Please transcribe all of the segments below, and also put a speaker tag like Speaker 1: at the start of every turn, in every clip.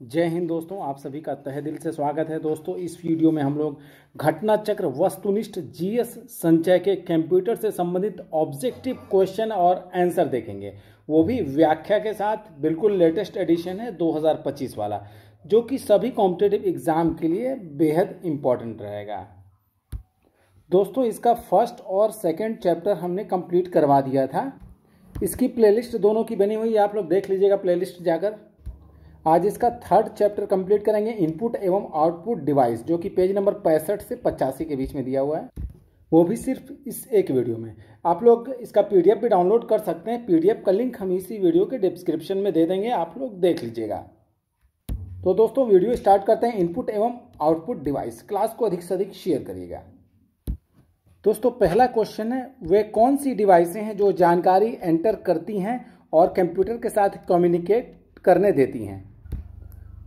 Speaker 1: जय हिंद दोस्तों, आप सभी का तहे दिल से स्वागत है। दोस्तों, इस वीडियो में हम लोग घटना चक्र वस्तुनिष्ठ जीएस संचय के कंप्यूटर से संबंधित ऑब्जेक्टिव क्वेश्चन और आंसर देखेंगे, वो भी व्याख्या के साथ। बिल्कुल लेटेस्ट एडिशन है 2025 वाला, जो कि सभी कॉम्पिटिटिव एग्जाम के लिए बेहद इम्पोर्टेंट रहेगा। दोस्तों, इसका फर्स्ट और सेकेंड चैप्टर हमने कंप्लीट करवा दिया था। इसकी प्लेलिस्ट दोनों की बनी हुई है, आप लोग देख लीजिएगा प्लेलिस्ट जाकर। आज इसका थर्ड चैप्टर कंप्लीट करेंगे, इनपुट एवं आउटपुट डिवाइस, जो कि पेज नंबर 65 से 85 के बीच में दिया हुआ है, वो भी सिर्फ इस एक वीडियो में। आप लोग इसका पीडीएफ भी डाउनलोड कर सकते हैं। पीडीएफ का लिंक हम इसी वीडियो के डिस्क्रिप्शन में दे देंगे, आप लोग देख लीजिएगा। तो दोस्तों, वीडियो स्टार्ट करते हैं। इनपुट एवं आउटपुट डिवाइस, क्लास को अधिक से अधिक शेयर करिएगा। दोस्तों, पहला क्वेश्चन है, वे कौन सी डिवाइसें हैं जो जानकारी एंटर करती हैं और कंप्यूटर के साथ कम्युनिकेट करने देती हैं?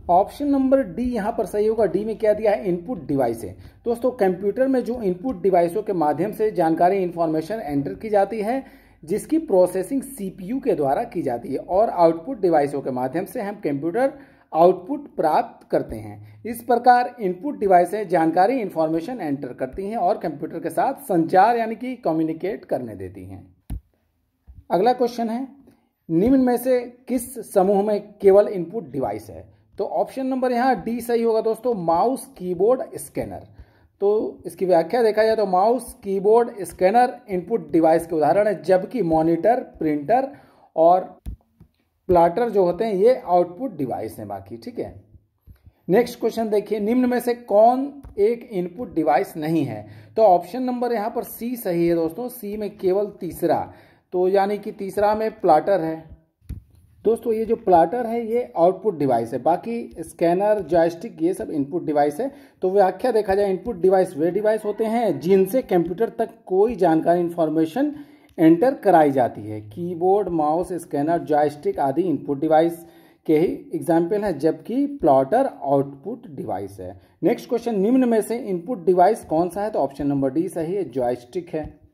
Speaker 1: ऑप्शन नंबर डी यहाँ पर सही होगा। डी में क्या दिया है? इनपुट डिवाइस है। दोस्तों, कंप्यूटर में जो इनपुट डिवाइसों के माध्यम से जानकारी इंफॉर्मेशन एंटर की जाती है, जिसकी प्रोसेसिंग सीपीयू के द्वारा की जाती है, और आउटपुट डिवाइसों के माध्यम से हम कंप्यूटर आउटपुट प्राप्त करते हैं। इस प्रकार इनपुट डिवाइसें जानकारी इंफॉर्मेशन एंटर करती हैं और कंप्यूटर के साथ संचार यानी कि कम्युनिकेट करने देती हैं। अगला क्वेश्चन है, निम्न में से किस समूह में केवल इनपुट डिवाइस है? तो ऑप्शन नंबर यहाँ डी सही होगा दोस्तों, माउस कीबोर्ड स्कैनर। तो इसकी व्याख्या देखा जाए तो mouse keyboard scanner input device के उदाहरण है, जबकि मॉनिटर, प्रिंटर और प्लॉटर जो होते हैं ये आउटपुट डिवाइस हैं बाकी। ठीक है, नेक्स्ट क्वेश्चन देखिए, निम्न में से कौन एक इनपुट डिवाइस नहीं है? तो ऑप्शन नंबर यहाँ पर सी सही है दोस्तों। सी में केवल तीसरा, तो यानी कि तीसरा में प्लॉटर है। दोस्तों, ये जो प्लॉटर है ये आउटपुट डिवाइस है, बाकी स्कैनर, जॉयस्टिक ये सब इनपुट डिवाइस है। तो व्याख्या देखा जाए, इनपुट डिवाइस वे डिवाइस होते हैं जिनसे कंप्यूटर तक कोई जानकारी इंफॉर्मेशन एंटर कराई जाती है। कीबोर्ड, माउस, स्कैनर, जॉयस्टिक आदि इनपुट डिवाइस के ही एग्जाम्पल हैं, जबकि प्लॉटर आउटपुट डिवाइस है। नेक्स्ट क्वेश्चन, निम्न में से इनपुट डिवाइस कौन सा है? तो ऑप्शन नंबर डी सही है, जॉयस्टिक है।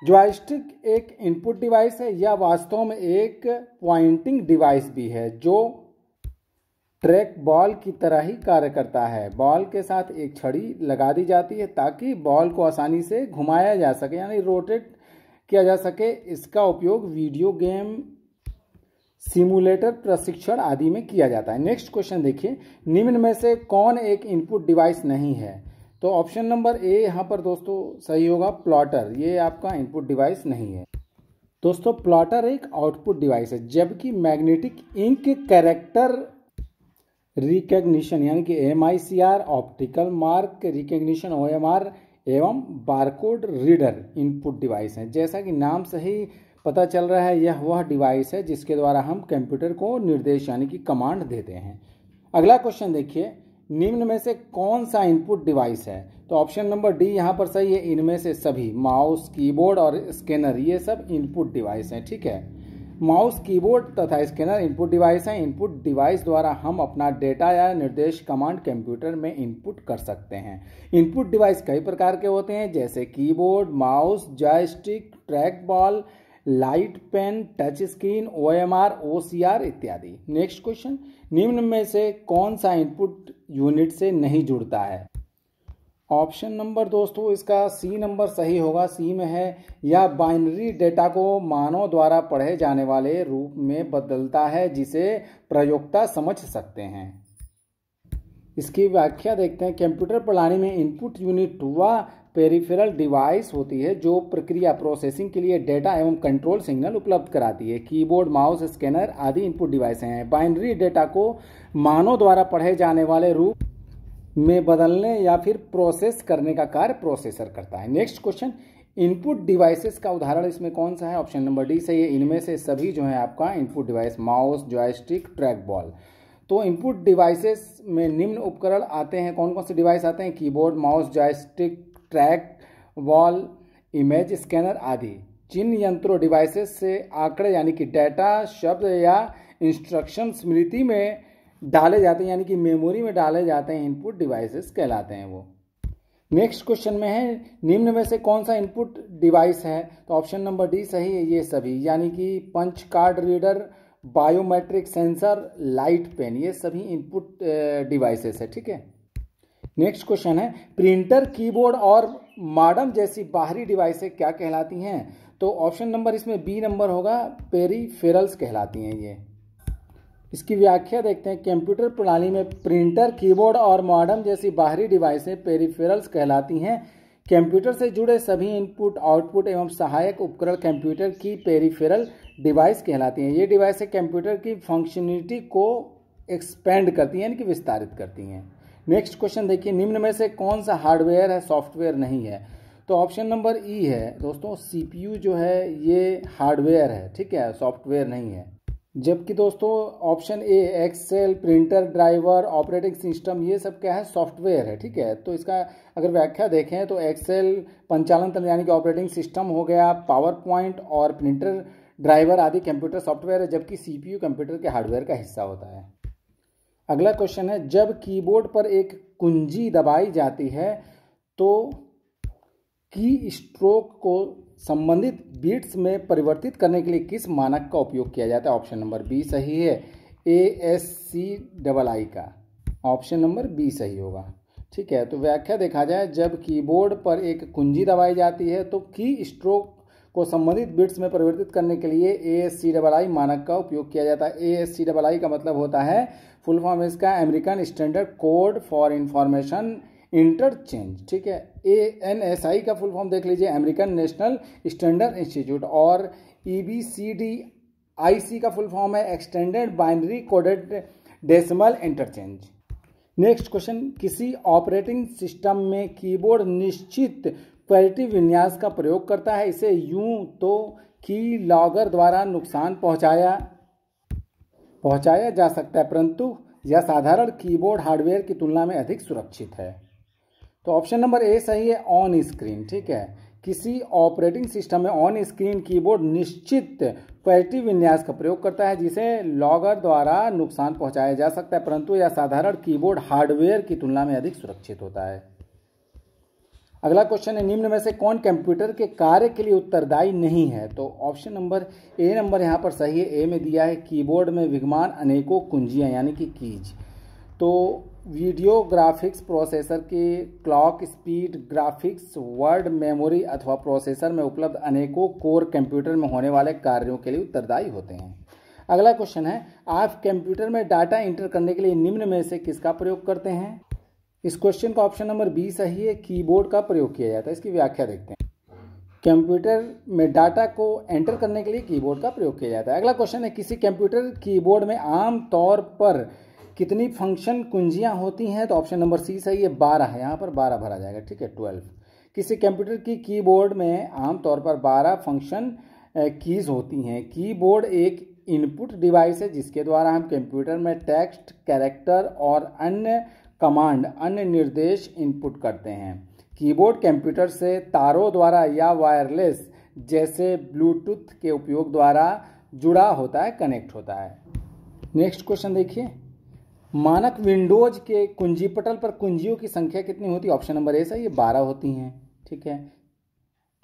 Speaker 1: जॉयस्टिक एक इनपुट डिवाइस है या वास्तव में एक पॉइंटिंग डिवाइस भी है, जो ट्रैक बॉल की तरह ही कार्य करता है। बॉल के साथ एक छड़ी लगा दी जाती है ताकि बॉल को आसानी से घुमाया जा सके, यानी रोटेट किया जा सके। इसका उपयोग वीडियो गेम, सिमुलेटर, प्रशिक्षण आदि में किया जाता है। नेक्स्ट क्वेश्चन देखिए, निम्न में से कौन एक इनपुट डिवाइस नहीं है? तो ऑप्शन नंबर ए यहाँ पर दोस्तों सही होगा, प्लॉटर। ये आपका इनपुट डिवाइस नहीं है। दोस्तों, प्लॉटर एक आउटपुट डिवाइस है, जबकि मैग्नेटिक इंक कैरेक्टर रिकग्निशन यानी कि MICR, optical mark recognition OMR एवं बारकोड रीडर इनपुट डिवाइस हैं। जैसा कि नाम से ही पता चल रहा है, यह वह डिवाइस है जिसके द्वारा हम कंप्यूटर को निर्देश यानी कि कमांड देते हैं। अगला क्वेश्चन देखिए, निम्न में से कौन सा इनपुट डिवाइस है? तो ऑप्शन नंबर डी यहाँ पर सही है, इनमें से सभी। माउस, कीबोर्ड और स्कैनर ये सब इनपुट डिवाइस हैं। ठीक है, माउस, कीबोर्ड तथा स्कैनर इनपुट डिवाइस हैं। इनपुट डिवाइस द्वारा हम अपना डेटा या निर्देश कमांड कंप्यूटर में इनपुट कर सकते हैं। इनपुट डिवाइस कई प्रकार के होते हैं, जैसे keyboard, mouse, joystick, track ball, light pen, touch screen, OMR, OCR इत्यादि। नेक्स्ट क्वेश्चन, निम्न में से कौन सा इनपुट यूनिट से नहीं जुड़ता है? ऑप्शन नंबर दोस्तों इसका सी नंबर सही होगा। सी में है, यह बाइनरी डेटा को मानव द्वारा पढ़े जाने वाले रूप में बदलता है जिसे प्रयोक्ता समझ सकते हैं। इसकी व्याख्या देखते हैं। कंप्यूटर प्रणाली में इनपुट यूनिट वह पेरिफेरल डिवाइस होती है जो प्रक्रिया प्रोसेसिंग के लिए डेटा एवं कंट्रोल सिग्नल उपलब्ध कराती है। कीबोर्ड, माउस, स्कैनर आदि इनपुट डिवाइस हैं। बाइनरी डेटा को मानव द्वारा पढ़े जाने वाले रूप में बदलने या फिर प्रोसेस करने का कार्य प्रोसेसर करता है। नेक्स्ट क्वेश्चन, इनपुट डिवाइसेस का उदाहरण इसमें कौन सा है? ऑप्शन नंबर डी सही है, इनमें से सभी जो है आपका input device, mouse, joystick, track ball. तो इनपुट डिवाइसेस में निम्न उपकरण आते हैं। कौन कौन से डिवाइस आते हैं? Keyboard, mouse, joystick, track ball, image scanner आदि। जिन यंत्रों डिवाइसेस से आंकड़े यानी कि डेटा, शब्द या इंस्ट्रक्शन स्मृति में डाले जाते हैं यानी कि मेमोरी में डाले जाते हैं, इनपुट डिवाइसेस कहलाते हैं वो। नेक्स्ट क्वेश्चन में है, निम्न में से कौन सा इनपुट डिवाइस है? तो ऑप्शन नंबर डी सही है, ये सभी, यानी कि punch card reader, biometric sensor, light pen, ये सभी इनपुट डिवाइसेस है। ठीक है, नेक्स्ट क्वेश्चन है प्रिंटर, कीबोर्ड और मॉडेम जैसी बाहरी डिवाइसें क्या कहलाती हैं? तो ऑप्शन नंबर इसमें बी नंबर होगा, पेरिफेरल्स कहलाती हैं ये। इसकी व्याख्या देखते हैं। कंप्यूटर प्रणाली में प्रिंटर, कीबोर्ड और मॉडेम जैसी बाहरी डिवाइसें पेरिफेरल्स कहलाती हैं। कंप्यूटर से जुड़े सभी इनपुट, आउटपुट एवं सहायक उपकरण कंप्यूटर की पेरिफेरल डिवाइस कहलाती हैं। ये डिवाइसें कंप्यूटर की फंक्शनलिटी को एक्सपेंड करती हैं, यानी कि विस्तारित करती हैं। नेक्स्ट क्वेश्चन देखिए, निम्न में से कौन सा हार्डवेयर है, सॉफ्टवेयर नहीं है? तो ऑप्शन नंबर ई है दोस्तों, सीपीयू जो है ये हार्डवेयर है। ठीक है, सॉफ्टवेयर नहीं है। जबकि दोस्तों option A, Excel, printer, driver, operating system, ये सब क्या है, सॉफ्टवेयर है। ठीक है, तो इसका अगर व्याख्या देखें तो एक्सेल पंचालन तंत्र यानी कि ऑपरेटिंग सिस्टम हो गया, पावर पॉइंट और प्रिंटर, ड्राइवर आदि कंप्यूटर सॉफ्टवेयर है, जबकि सीपीयू कंप्यूटर के हार्डवेयर का हिस्सा होता है। अगला क्वेश्चन है, जब कीबोर्ड पर एक कुंजी दबाई जाती है तो की स्ट्रोक को संबंधित बीट्स में परिवर्तित करने के लिए किस मानक का उपयोग किया जाता है? ऑप्शन नंबर बी सही है, ASCII का। ऑप्शन नंबर बी सही होगा। ठीक है, तो व्याख्या देखा जाए, जब कीबोर्ड पर एक कुंजी दबाई जाती है तो की स्ट्रोक को संबंधित बिट्स में परिवर्तित करने के लिए ASCII मानक का उपयोग किया जाता है। ASCII का मतलब होता है, फुल फॉर्म इसका American standard code for information interchange. ठीक है, ANSI का फुल फॉर्म देख लीजिए, अमेरिकन नेशनल स्टैंडर्ड इंस्टीट्यूट, और EBCDIC का फुल फॉर्म है extended binary coded decimal interchange. Next question, किसी ऑपरेटिंग सिस्टम में कीबोर्ड निश्चित क्वैलिटी विन्यास का प्रयोग करता है। इसे यूं तो की लॉगर द्वारा नुकसान पहुंचाया जा सकता है, परंतु यह साधारण कीबोर्ड हार्डवेयर की तुलना में अधिक सुरक्षित है। तो ऑप्शन नंबर ए सही है, ऑन स्क्रीन। ठीक है, किसी ऑपरेटिंग सिस्टम में ऑन स्क्रीन कीबोर्ड निश्चित क्वैलिटी विन्यास का प्रयोग करता है जिसे लॉगर द्वारा नुकसान पहुंचाया जा सकता है, परंतु यह साधारण कीबोर्ड हार्डवेयर की तुलना में अधिक सुरक्षित होता है। अगला क्वेश्चन है, निम्न में से कौन कंप्यूटर के कार्य के लिए उत्तरदायी नहीं है? तो ऑप्शन नंबर ए नंबर यहाँ पर सही है, ए में दिया है, कीबोर्ड में विद्यमान अनेकों कुंजियाँ यानी कि कीज। तो वीडियो ग्राफिक्स प्रोसेसर के clock speed, graphics, word memory अथवा प्रोसेसर में उपलब्ध अनेकों कोर कंप्यूटर में होने वाले कार्यों के लिए उत्तरदायी होते हैं। अगला क्वेश्चन है, आप कंप्यूटर में डाटा इंटर करने के लिए निम्न में से किसका प्रयोग करते हैं? इस क्वेश्चन का ऑप्शन नंबर बी सही है, कीबोर्ड का प्रयोग किया जाता है। इसकी व्याख्या देखते हैं। कंप्यूटर में डाटा को एंटर करने के लिए कीबोर्ड का प्रयोग किया जाता है। अगला क्वेश्चन है, किसी कंप्यूटर कीबोर्ड में आम तौर पर कितनी फंक्शन कुंजियां होती हैं? तो ऑप्शन नंबर सी सही है, 12 है, यहाँ पर 12 भरा जाएगा। ठीक है, 12। किसी कंप्यूटर की कीबोर्ड में आमतौर पर 12 फंक्शन कीज होती हैं। कीबोर्ड एक इनपुट डिवाइस है जिसके द्वारा हम कंप्यूटर में टेक्स्ट, कैरेक्टर और अन्य कमांड, अन्य निर्देश इनपुट करते हैं। कीबोर्ड कंप्यूटर से तारों द्वारा या वायरलेस जैसे ब्लूटूथ के उपयोग द्वारा जुड़ा होता है, कनेक्ट होता है। नेक्स्ट क्वेश्चन देखिए, मानक विंडोज के कुंजीपटल पर कुंजियों की संख्या कितनी होती है? ऑप्शन नंबर ए सही है, 12 होती हैं। ठीक है,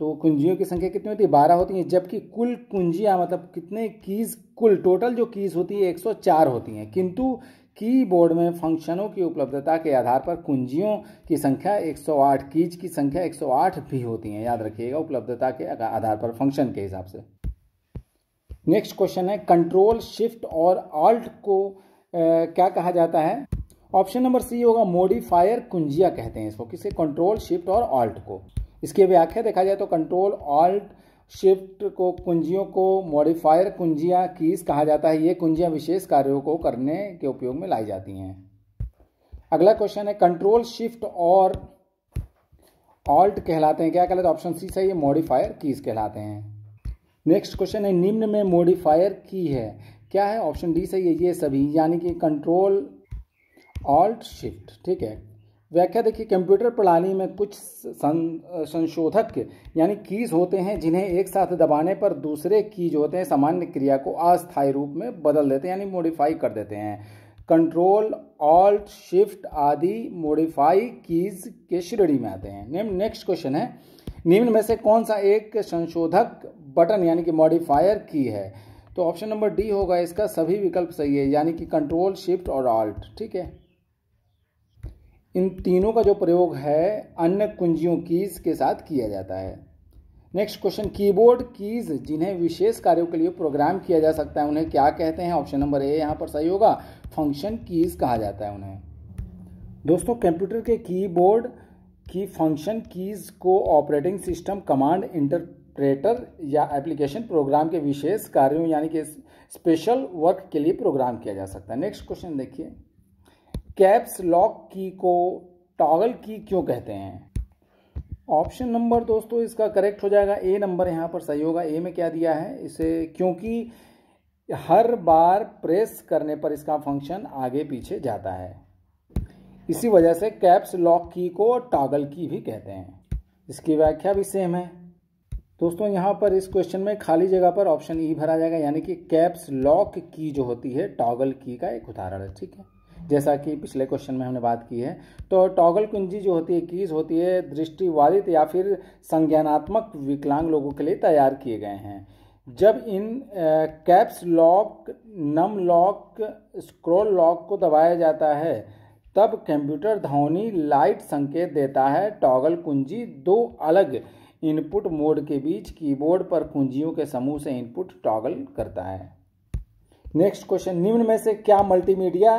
Speaker 1: तो कुंजियों की संख्या कितनी होती है? 12 होती हैं, जबकि कुल कुंजियां मतलब कितने कीज, कुल टोटल जो कीज होती है 104 होती हैं, किंतु कीबोर्ड में फंक्शनों की उपलब्धता के आधार पर कुंजियों की संख्या 108, कीज की संख्या 108 भी होती हैं। याद रखिएगा, उपलब्धता के आधार पर, फंक्शन के हिसाब से। नेक्स्ट क्वेश्चन है, कंट्रोल, शिफ्ट और ऑल्ट को क्या कहा जाता है? ऑप्शन नंबर सी होगा, मॉडिफायर कुंजियां कहते हैं इसको, किसे? कंट्रोल, शिफ्ट और ऑल्ट को। इसकी व्याख्या देखा जाए तो कंट्रोल, ऑल्ट, शिफ्ट को कुंजियों को मॉडिफायर कुंजियां, कीज कहा जाता है। ये कुंजियां विशेष कार्यों को करने के उपयोग में लाई जाती हैं। अगला क्वेश्चन है, कंट्रोल, शिफ्ट और ऑल्ट कहलाते हैं, क्या कहलाते हैं? ऑप्शन सी सही है, मॉडिफायर कीज कहलाते हैं। नेक्स्ट क्वेश्चन है, निम्न में मॉडिफायर की है, क्या है? ऑप्शन डी सही है, ये सभी, यानी कि कंट्रोल, ऑल्ट, शिफ्ट। ठीक है, व्याख्या देखिए, कंप्यूटर प्रणाली में कुछ संशोधक यानी कीज होते हैं जिन्हें एक साथ दबाने पर दूसरे कीज होते हैं सामान्य क्रिया को अस्थायी रूप में बदल देते हैं, यानी मॉडिफाई कर देते हैं। कंट्रोल, ऑल्ट, शिफ्ट आदि मॉडिफाई कीज के श्रेणी में आते हैं। नेक्स्ट क्वेश्चन है, निम्न में से कौन सा एक संशोधक बटन यानी कि मॉडिफायर की है? तो ऑप्शन नंबर डी होगा इसका, सभी विकल्प सही है, यानी कि कंट्रोल, शिफ्ट और ऑल्ट। ठीक है, इन तीनों का जो प्रयोग है अन्य कुंजियों कीज के साथ किया जाता है। नेक्स्ट क्वेश्चन, कीबोर्ड कीज जिन्हें विशेष कार्यों के लिए प्रोग्राम किया जा सकता है उन्हें क्या कहते हैं? ऑप्शन नंबर ए यहाँ पर सही होगा, फंक्शन कीज कहा जाता है उन्हें। दोस्तों, कंप्यूटर के कीबोर्ड की फंक्शन कीज को ऑपरेटिंग सिस्टम, कमांड इंटरप्रेटर या एप्लीकेशन प्रोग्राम के विशेष कार्यों यानी कि स्पेशल वर्क के लिए प्रोग्राम किया जा सकता है। नेक्स्ट क्वेश्चन देखिए, कैप्स लॉक की को टॉगल की क्यों कहते हैं? ऑप्शन नंबर दोस्तों इसका करेक्ट हो जाएगा ए नंबर, यहाँ पर सही होगा। ए में क्या दिया है इसे, क्योंकि हर बार प्रेस करने पर इसका फंक्शन आगे पीछे जाता है, इसी वजह से कैप्स लॉक की को टॉगल की भी कहते हैं। इसकी व्याख्या भी सेम है। दोस्तों, यहाँ पर इस क्वेश्चन में खाली जगह पर ऑप्शन ई भरा जाएगा, यानी कि कैप्स लॉक की जो होती है टॉगल की का एक उदाहरण है। ठीक है, जैसा कि पिछले क्वेश्चन में हमने बात की है। तो टॉगल कुंजी जो होती है, कीज होती है, दृष्टिबाधित या फिर संज्ञानात्मक विकलांग लोगों के लिए तैयार किए गए हैं। जब इन caps lock, num lock, scroll lock को दबाया जाता है तब कंप्यूटर ध्वनि लाइट संकेत देता है। टॉगल कुंजी दो अलग इनपुट मोड के बीच कीबोर्ड पर कुंजियों के समूह से इनपुट टॉगल करता है। नेक्स्ट क्वेश्चन, निम्न में से क्या मल्टीमीडिया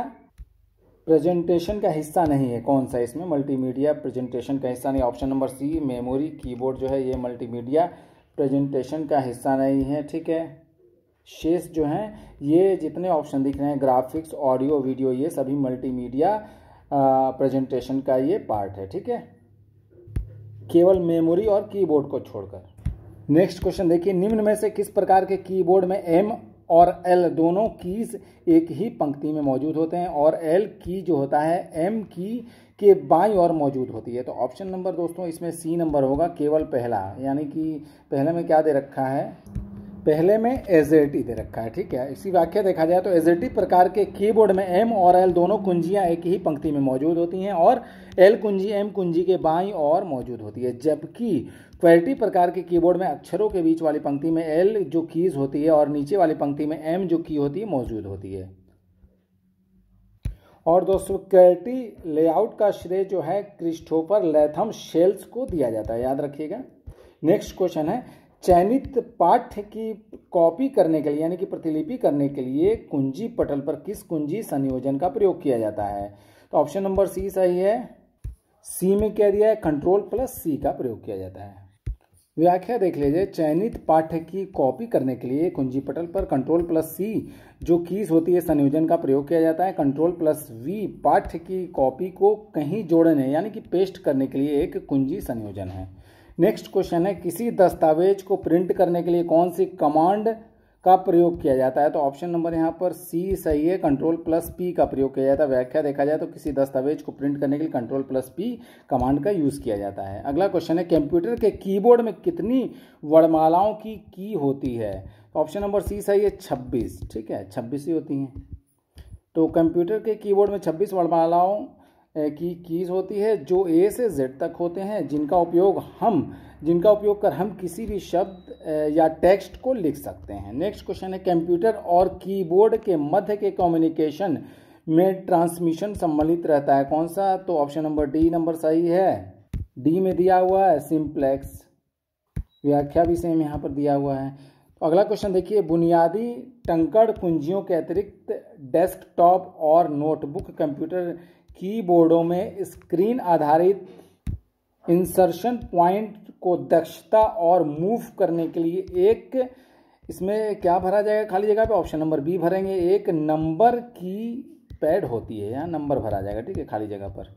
Speaker 1: प्रेजेंटेशन का हिस्सा नहीं है? कौन सा इसमें मल्टीमीडिया प्रेजेंटेशन का हिस्सा नहीं? Option number C, memory keyboard जो है ये मल्टीमीडिया प्रेजेंटेशन का हिस्सा नहीं है। ठीक है, शेष जो हैं ये जितने ऑप्शन दिख रहे हैं, ग्राफिक्स, ऑडियो, वीडियो, ये सभी मल्टीमीडिया प्रेजेंटेशन का ये पार्ट है। ठीक है, केवल मेमोरी और कीबोर्ड को छोड़कर। नेक्स्ट क्वेश्चन देखिए, निम्न में से किस प्रकार के कीबोर्ड में एम और एल दोनों कीज एक ही पंक्ति में मौजूद होते हैं और एल की जो होता है एम की के बाईं ओर मौजूद होती है? तो ऑप्शन नंबर दोस्तों इसमें सी नंबर होगा, केवल पहला, यानी कि पहले में क्या दे रखा है, पहले में एजेटी दे रखा है। ठीक है, इसी व्याख्या देखा जाए तो एजेटी प्रकार के कीबोर्ड में एम और एल दोनों कुंजियां एक ही पंक्ति में मौजूद होती हैं और एल कुंजी एम कुंजी के बाईं ओर मौजूद होती है, जबकि क्वेलिटी प्रकार के कीबोर्ड में अक्षरों के बीच वाली पंक्ति में एल जो कीज होती है और नीचे वाली पंक्ति में एम जो की होती है मौजूद होती है। और दोस्तों, क्वेलिटी लेआउट का श्रेय जो है क्रिस्टोफर लैथम शेल्स को दिया जाता है, याद रखिएगा। नेक्स्ट क्वेश्चन है, चयनित पाठ्य की कॉपी करने के लिए यानी कि प्रतिलिपि करने के लिए कुंजी पटल पर किस कुंजी संयोजन का प्रयोग किया जाता है? तो ऑप्शन नंबर सी सही है। सी में क्या दिया है, कंट्रोल प्लस सी का प्रयोग किया जाता है। व्याख्या देख लीजिए, चयनित पाठ्य की कॉपी करने के लिए कुंजी पटल पर कंट्रोल प्लस सी जो कीज होती है संयोजन का प्रयोग किया जाता है। कंट्रोल प्लस वी पाठ्य की कॉपी को कहीं जोड़ने यानी कि पेस्ट करने के लिए एक कुंजी संयोजन है। नेक्स्ट क्वेश्चन है, किसी दस्तावेज को प्रिंट करने के लिए कौन सी कमांड का प्रयोग किया जाता है? तो ऑप्शन नंबर यहाँ पर सी सही है, कंट्रोल प्लस पी का प्रयोग किया जाता है। व्याख्या देखा जाए तो किसी दस्तावेज को प्रिंट करने के लिए कंट्रोल प्लस पी कमांड का यूज किया जाता है। अगला क्वेश्चन है, कंप्यूटर के कीबोर्ड में कितनी वर्णमालाओं की होती है? ऑप्शन नंबर सी सही है, 26। ठीक है, 26 ही होती हैं। तो कंप्यूटर के कीबोर्ड में 26 वर्णमालाओं की कीज होती है जो ए से जेड तक होते हैं, जिनका उपयोग कर हम किसी भी शब्द या टेक्स्ट को लिख सकते हैं। नेक्स्ट क्वेश्चन है, कंप्यूटर और कीबोर्ड के मध्य के कम्युनिकेशन में ट्रांसमिशन सम्मिलित रहता है, कौन सा? तो ऑप्शन नंबर डी नंबर सही है। डी में दिया हुआ है सिंप्लेक्स, व्याख्या भी सेम यहाँ पर दिया हुआ है। तो अगला क्वेश्चन देखिए, बुनियादी टंकड़ कुंजियों के अतिरिक्त डेस्कटॉप और नोटबुक कंप्यूटर कीबोर्डों में स्क्रीन आधारित इंसर्शन पॉइंट को दक्षता और मूव करने के लिए एक, इसमें क्या भरा जाएगा खाली जगह पे? ऑप्शन नंबर बी भरेंगे, एक नंबर की पैड होती है, यहाँ नंबर भरा जाएगा। ठीक है, खाली जगह पर।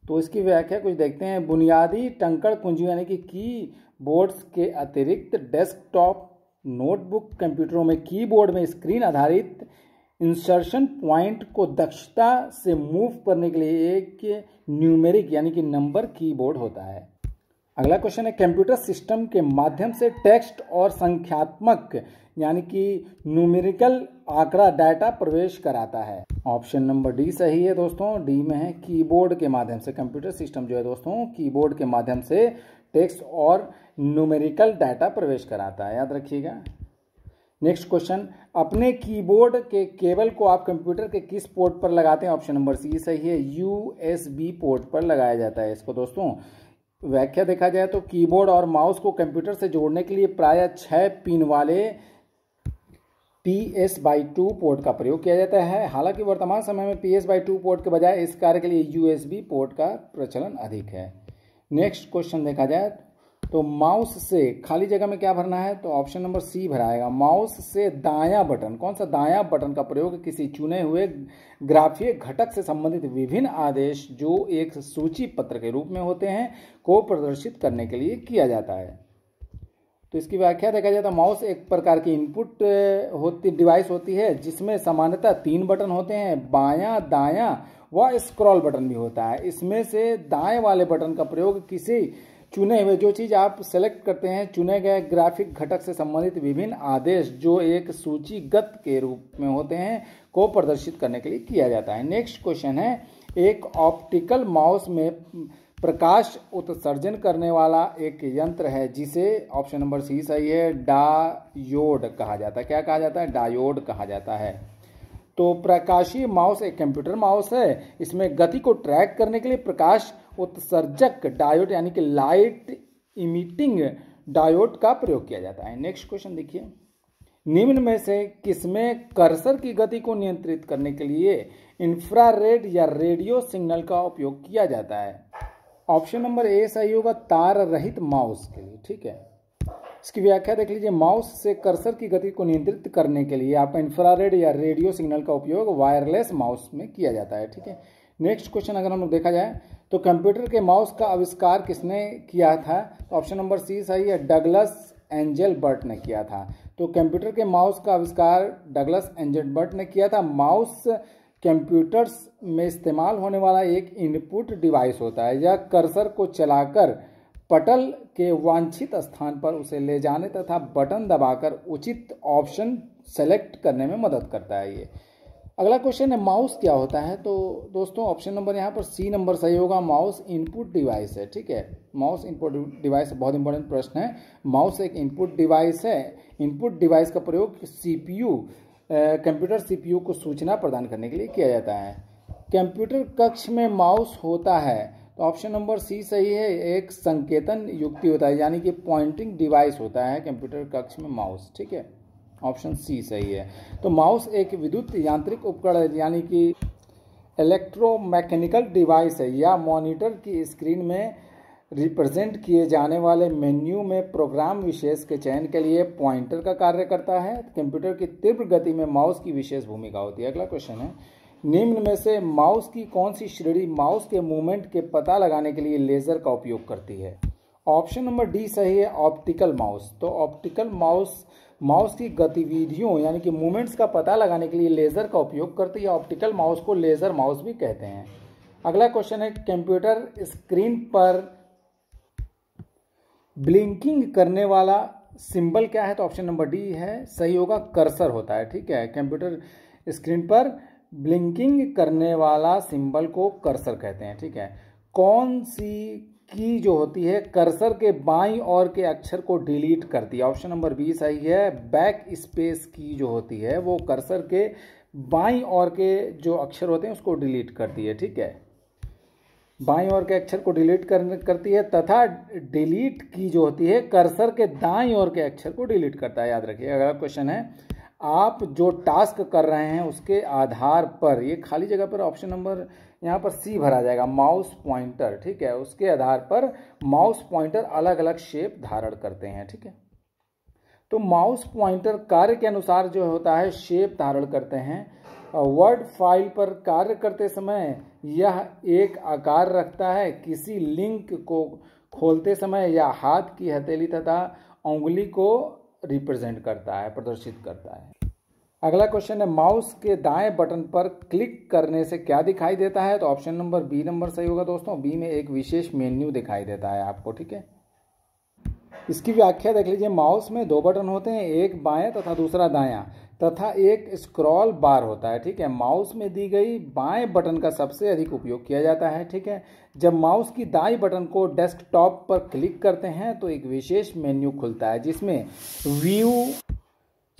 Speaker 1: तो इसकी व्याख्या कुछ देखते हैं, बुनियादी टंकड़ कुंजी यानी कि कीबोर्ड्स के अतिरिक्त डेस्कटॉप नोटबुक कंप्यूटरों में कीबोर्ड में स्क्रीन आधारित इंसर्शन पॉइंट को दक्षता से मूव करने के लिए एक न्यूमेरिक यानी कि नंबर कीबोर्ड होता है। अगला क्वेश्चन है, कंप्यूटर सिस्टम के माध्यम से टेक्स्ट और संख्यात्मक यानी कि न्यूमेरिकल आंकड़ा डाटा प्रवेश कराता है। ऑप्शन नंबर डी सही है दोस्तों, डी में है, कीबोर्ड के माध्यम से कंप्यूटर सिस्टम जो है दोस्तों कीबोर्ड के माध्यम से टेक्स्ट और न्यूमेरिकल डाटा प्रवेश कराता है, याद रखिएगा। नेक्स्ट क्वेश्चन, अपने कीबोर्ड के केबल को आप कंप्यूटर के किस पोर्ट पर लगाते हैं? ऑप्शन नंबर सी सही है, USB पोर्ट पर लगाया जाता है इसको। दोस्तों व्याख्या देखा जाए तो कीबोर्ड और माउस को कंप्यूटर से जोड़ने के लिए प्रायः 6 पिन वाले PS/2 पोर्ट का प्रयोग किया जाता है। हालांकि वर्तमान समय में PS/2 पोर्ट के बजाय इस कार्य के लिए USB पोर्ट का प्रचलन अधिक है। नेक्स्ट क्वेश्चन देखा जाए तो माउस से खाली जगह में क्या भरना है? तो ऑप्शन नंबर सी भराएगा। माउस से दायां बटन, कौन सा दायां बटन का प्रयोग किसी चुने हुए ग्राफीय घटक से संबंधित विभिन्न आदेश जो एक सूची पत्र के रूप में होते हैं को प्रदर्शित करने के लिए किया जाता है। तो इसकी व्याख्या देखा जाए तो माउस एक प्रकार की इनपुट डिवाइस होती है जिसमें सामान्यतः 3 बटन होते हैं, बायां, दायां व स्क्रॉल बटन भी होता है। इसमें से दाएं वाले बटन का प्रयोग किसी चुने हुए, जो चीज़ आप सेलेक्ट करते हैं, चुने गए ग्राफिक घटक से संबंधित विभिन्न आदेश जो एक सूचीगत के रूप में होते हैं को प्रदर्शित करने के लिए किया जाता है। नेक्स्ट क्वेश्चन है, एक ऑप्टिकल माउस में प्रकाश उत्सर्जन करने वाला एक यंत्र है जिसे ऑप्शन नंबर सी सही है, डायोड कहा जाता है। क्या कहा जाता है? डायोड कहा जाता है। तो प्रकाशीय माउस एक कंप्यूटर माउस है। इसमें गति को ट्रैक करने के लिए प्रकाश उत्सर्जक डायोड यानी कि लाइट इमिटिंग डायोड का प्रयोग किया जाता है। नेक्स्ट क्वेश्चन देखिए, निम्न में से किसमें कर्सर की गति को नियंत्रित करने के लिए इंफ्रारेड या रेडियो सिग्नल का उपयोग किया जाता है? ऑप्शन नंबर ए सही होगा, तार रहित माउस के लिए। ठीक है, इसकी व्याख्या देख लीजिए। माउस से कर्सर की गति को नियंत्रित करने के लिए आपका इंफ्रारेड या रेडियो सिग्नल का उपयोग वायरलेस माउस में किया जाता है। ठीक है, नेक्स्ट क्वेश्चन अगर हम लोग देखा जाए तो कंप्यूटर के माउस का आविष्कार किसने किया था? ऑप्शन नंबर सी सही है, डगलस एंजेलबर्ट ने किया था। तो कंप्यूटर के माउस का आविष्कार डगलस एंजेलबर्ट ने किया था। माउस कंप्यूटर्स में इस्तेमाल होने वाला एक इनपुट डिवाइस होता है। यह कर्सर को चलाकर पटल के वांछित स्थान पर उसे ले जाने तथा बटन दबाकर उचित ऑप्शन सेलेक्ट करने में मदद करता है। ये अगला क्वेश्चन है, माउस क्या होता है? तो दोस्तों ऑप्शन नंबर यहाँ पर सी नंबर सही होगा, माउस इनपुट डिवाइस है। ठीक है, माउस इनपुट डिवाइस बहुत इंपॉर्टेंट प्रश्न है। माउस एक इनपुट डिवाइस है। इनपुट डिवाइस का प्रयोग CPU कंप्यूटर CPU को सूचना प्रदान करने के लिए किया जाता है। कंप्यूटर कक्ष में माउस होता है तो ऑप्शन नंबर सी सही है, एक संकेतन युक्ति होता है यानी कि पॉइंटिंग डिवाइस होता है कंप्यूटर कक्ष में माउस। ठीक है, ऑप्शन सी सही है। तो माउस एक विद्युत यांत्रिक उपकरण यानी कि इलेक्ट्रोमैकेनिकल डिवाइस है या मॉनिटर की स्क्रीन में रिप्रेजेंट किए जाने वाले मेन्यू में प्रोग्राम विशेष के चयन के लिए पॉइंटर का कार्य करता है। कंप्यूटर की तीव्र गति में माउस की विशेष भूमिका होती है। अगला क्वेश्चन है, निम्न में से माउस की कौन सी श्रेणी माउस के मूवमेंट के पता लगाने के लिए लेजर का उपयोग करती है? ऑप्शन नंबर डी सही है, ऑप्टिकल माउस। तो ऑप्टिकल माउस की गतिविधियों यानी कि मूवमेंट्स का पता लगाने के लिए लेजर का उपयोग करती है। ऑप्टिकल माउस को लेजर माउस भी कहते हैं। अगला क्वेश्चन है, कंप्यूटर स्क्रीन पर ब्लिंकिंग करने वाला सिंबल क्या है? तो ऑप्शन नंबर डी है, सही होगा, कर्सर होता है। ठीक है, कंप्यूटर स्क्रीन पर ब्लिंकिंग करने वाला सिंबल को कर्सर कहते हैं। ठीक है, कौन सी की जो होती है कर्सर के बाईं ओर के अक्षर को डिलीट करती है? ऑप्शन नंबर बी सही है, बैक स्पेस की जो होती है वो कर्सर के बाईं ओर के जो अक्षर होते हैं उसको डिलीट करती है। ठीक है, बाईं ओर के अक्षर को डिलीट करती है तथा डिलीट की जो होती है कर्सर के दाईं ओर के अक्षर को डिलीट करता है। याद रखिए। अगला क्वेश्चन है, आप जो टास्क कर रहे हैं उसके आधार पर, ये खाली जगह पर ऑप्शन नंबर यहाँ पर सी भरा जाएगा, माउस पॉइंटर। ठीक है, उसके आधार पर माउस पॉइंटर अलग अलग शेप धारण करते हैं। ठीक है, तो माउस पॉइंटर कार्य के अनुसार जो होता है शेप धारण करते हैं। वर्ड फाइल पर कार्य करते समय यह एक आकार रखता है। किसी लिंक को खोलते समय यह हाथ की हथेली तथा उंगली को रिप्रेजेंट करता है, प्रदर्शित करता है। अगला क्वेश्चन है, माउस के दाएं बटन पर क्लिक करने से क्या दिखाई देता है? तो ऑप्शन नंबर बी नंबर सही होगा दोस्तों। बी में एक विशेष मेन्यू दिखाई देता है आपको। ठीक है, इसकी व्याख्या देख लीजिए। माउस में 2 बटन होते हैं, एक बाएं तथा दूसरा दायां, तथा एक स्क्रॉल बार होता है। ठीक है, माउस में दी गई बाएं बटन का सबसे अधिक उपयोग किया जाता है। ठीक है, जब माउस की दाईं बटन को डेस्कटॉप पर क्लिक करते हैं तो एक विशेष मेन्यू खुलता है जिसमें view,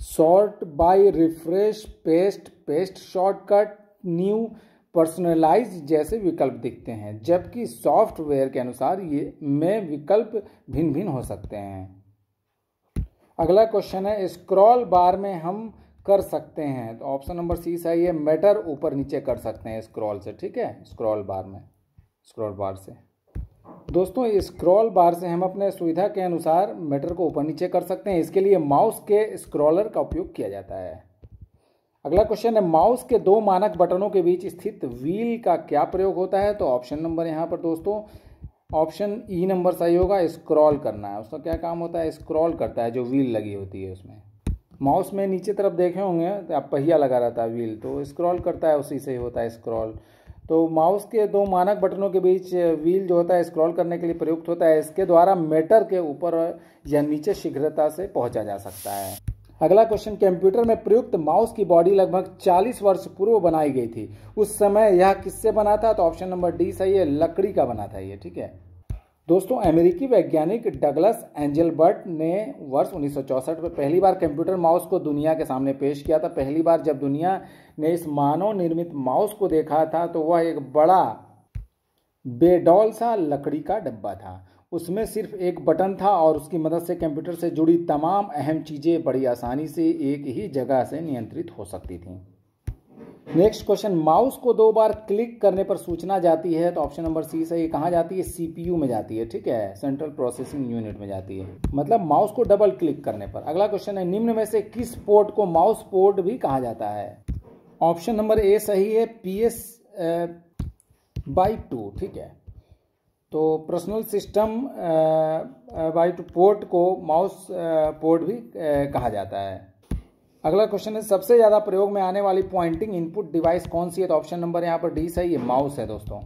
Speaker 1: sort by, refresh, paste shortcut, new, personalize जैसे विकल्प दिखते हैं, जबकि सॉफ्टवेयर के अनुसार ये में विकल्प भिन्न भिन्न हो सकते हैं। अगला क्वेश्चन है, स्क्रॉल बार में हम कर सकते हैं, तो ऑप्शन नंबर सी सही है, मैटर ऊपर नीचे कर सकते हैं स्क्रॉल से, ठीक है, स्क्रॉल बार से। दोस्तों स्क्रॉल बार से हम अपने सुविधा के अनुसार मैटर को ऊपर नीचे कर सकते हैं, इसके लिए माउस के स्क्रॉलर का उपयोग किया जाता है। अगला क्वेश्चन है, माउस के दो मानक बटनों के बीच स्थित व्हील का क्या प्रयोग होता है, तो ऑप्शन नंबर यहाँ पर दोस्तों ऑप्शन ई नंबर सही होगा, स्क्रॉल करना है। उसका क्या काम होता है, स्क्रॉल करता है, जो व्हील लगी होती है उसमें। माउस में नीचे तरफ देखे होंगे तो आप पहिया लगा रहता है व्हील, तो स्क्रॉल करता है, उसी से ही होता है स्क्रॉल। तो माउस के दो मानक बटनों के बीच व्हील जो होता है स्क्रॉल करने के लिए प्रयुक्त होता है, इसके द्वारा मैटर के ऊपर या नीचे शीघ्रता से पहुंचा जा सकता है। अगला क्वेश्चन, कंप्यूटर में प्रयुक्त माउस की बॉडी लगभग 40 वर्ष पूर्व बनाई गई थी, उस समय यह किससे बना था, तो ऑप्शन नंबर डी सही है, लकड़ी का बना था ये, ठीक है। दोस्तों अमेरिकी वैज्ञानिक डगलस एंजलबर्ट ने वर्ष 1964 में पहली बार कंप्यूटर माउस को दुनिया के सामने पेश किया था। पहली बार जब दुनिया ने इस मानव निर्मित माउस को देखा था तो वह एक बड़ा बेडौल सा लकड़ी का डब्बा था, उसमें सिर्फ एक बटन था और उसकी मदद से कंप्यूटर से जुड़ी तमाम अहम चीज़ें बड़ी आसानी से एक ही जगह से नियंत्रित हो सकती थीं। नेक्स्ट क्वेश्चन, माउस को 2 बार क्लिक करने पर सूचना जाती है, तो ऑप्शन नंबर सी सही, कहाँ जाती है, सीपीयू में जाती है, ठीक है, सेंट्रल प्रोसेसिंग यूनिट में जाती है, मतलब माउस को डबल क्लिक करने पर। अगला क्वेश्चन है, निम्न में से किस पोर्ट को माउस पोर्ट भी कहा जाता है, ऑप्शन नंबर ए सही है, PS/2, ठीक है। तो पर्सनल सिस्टम बाय 2 पोर्ट को माउस पोर्ट भी कहा जाता है। अगला क्वेश्चन है, सबसे ज़्यादा प्रयोग में आने वाली पॉइंटिंग इनपुट डिवाइस कौन सी है, तो ऑप्शन नंबर यहाँ पर डी सही है, माउस है दोस्तों।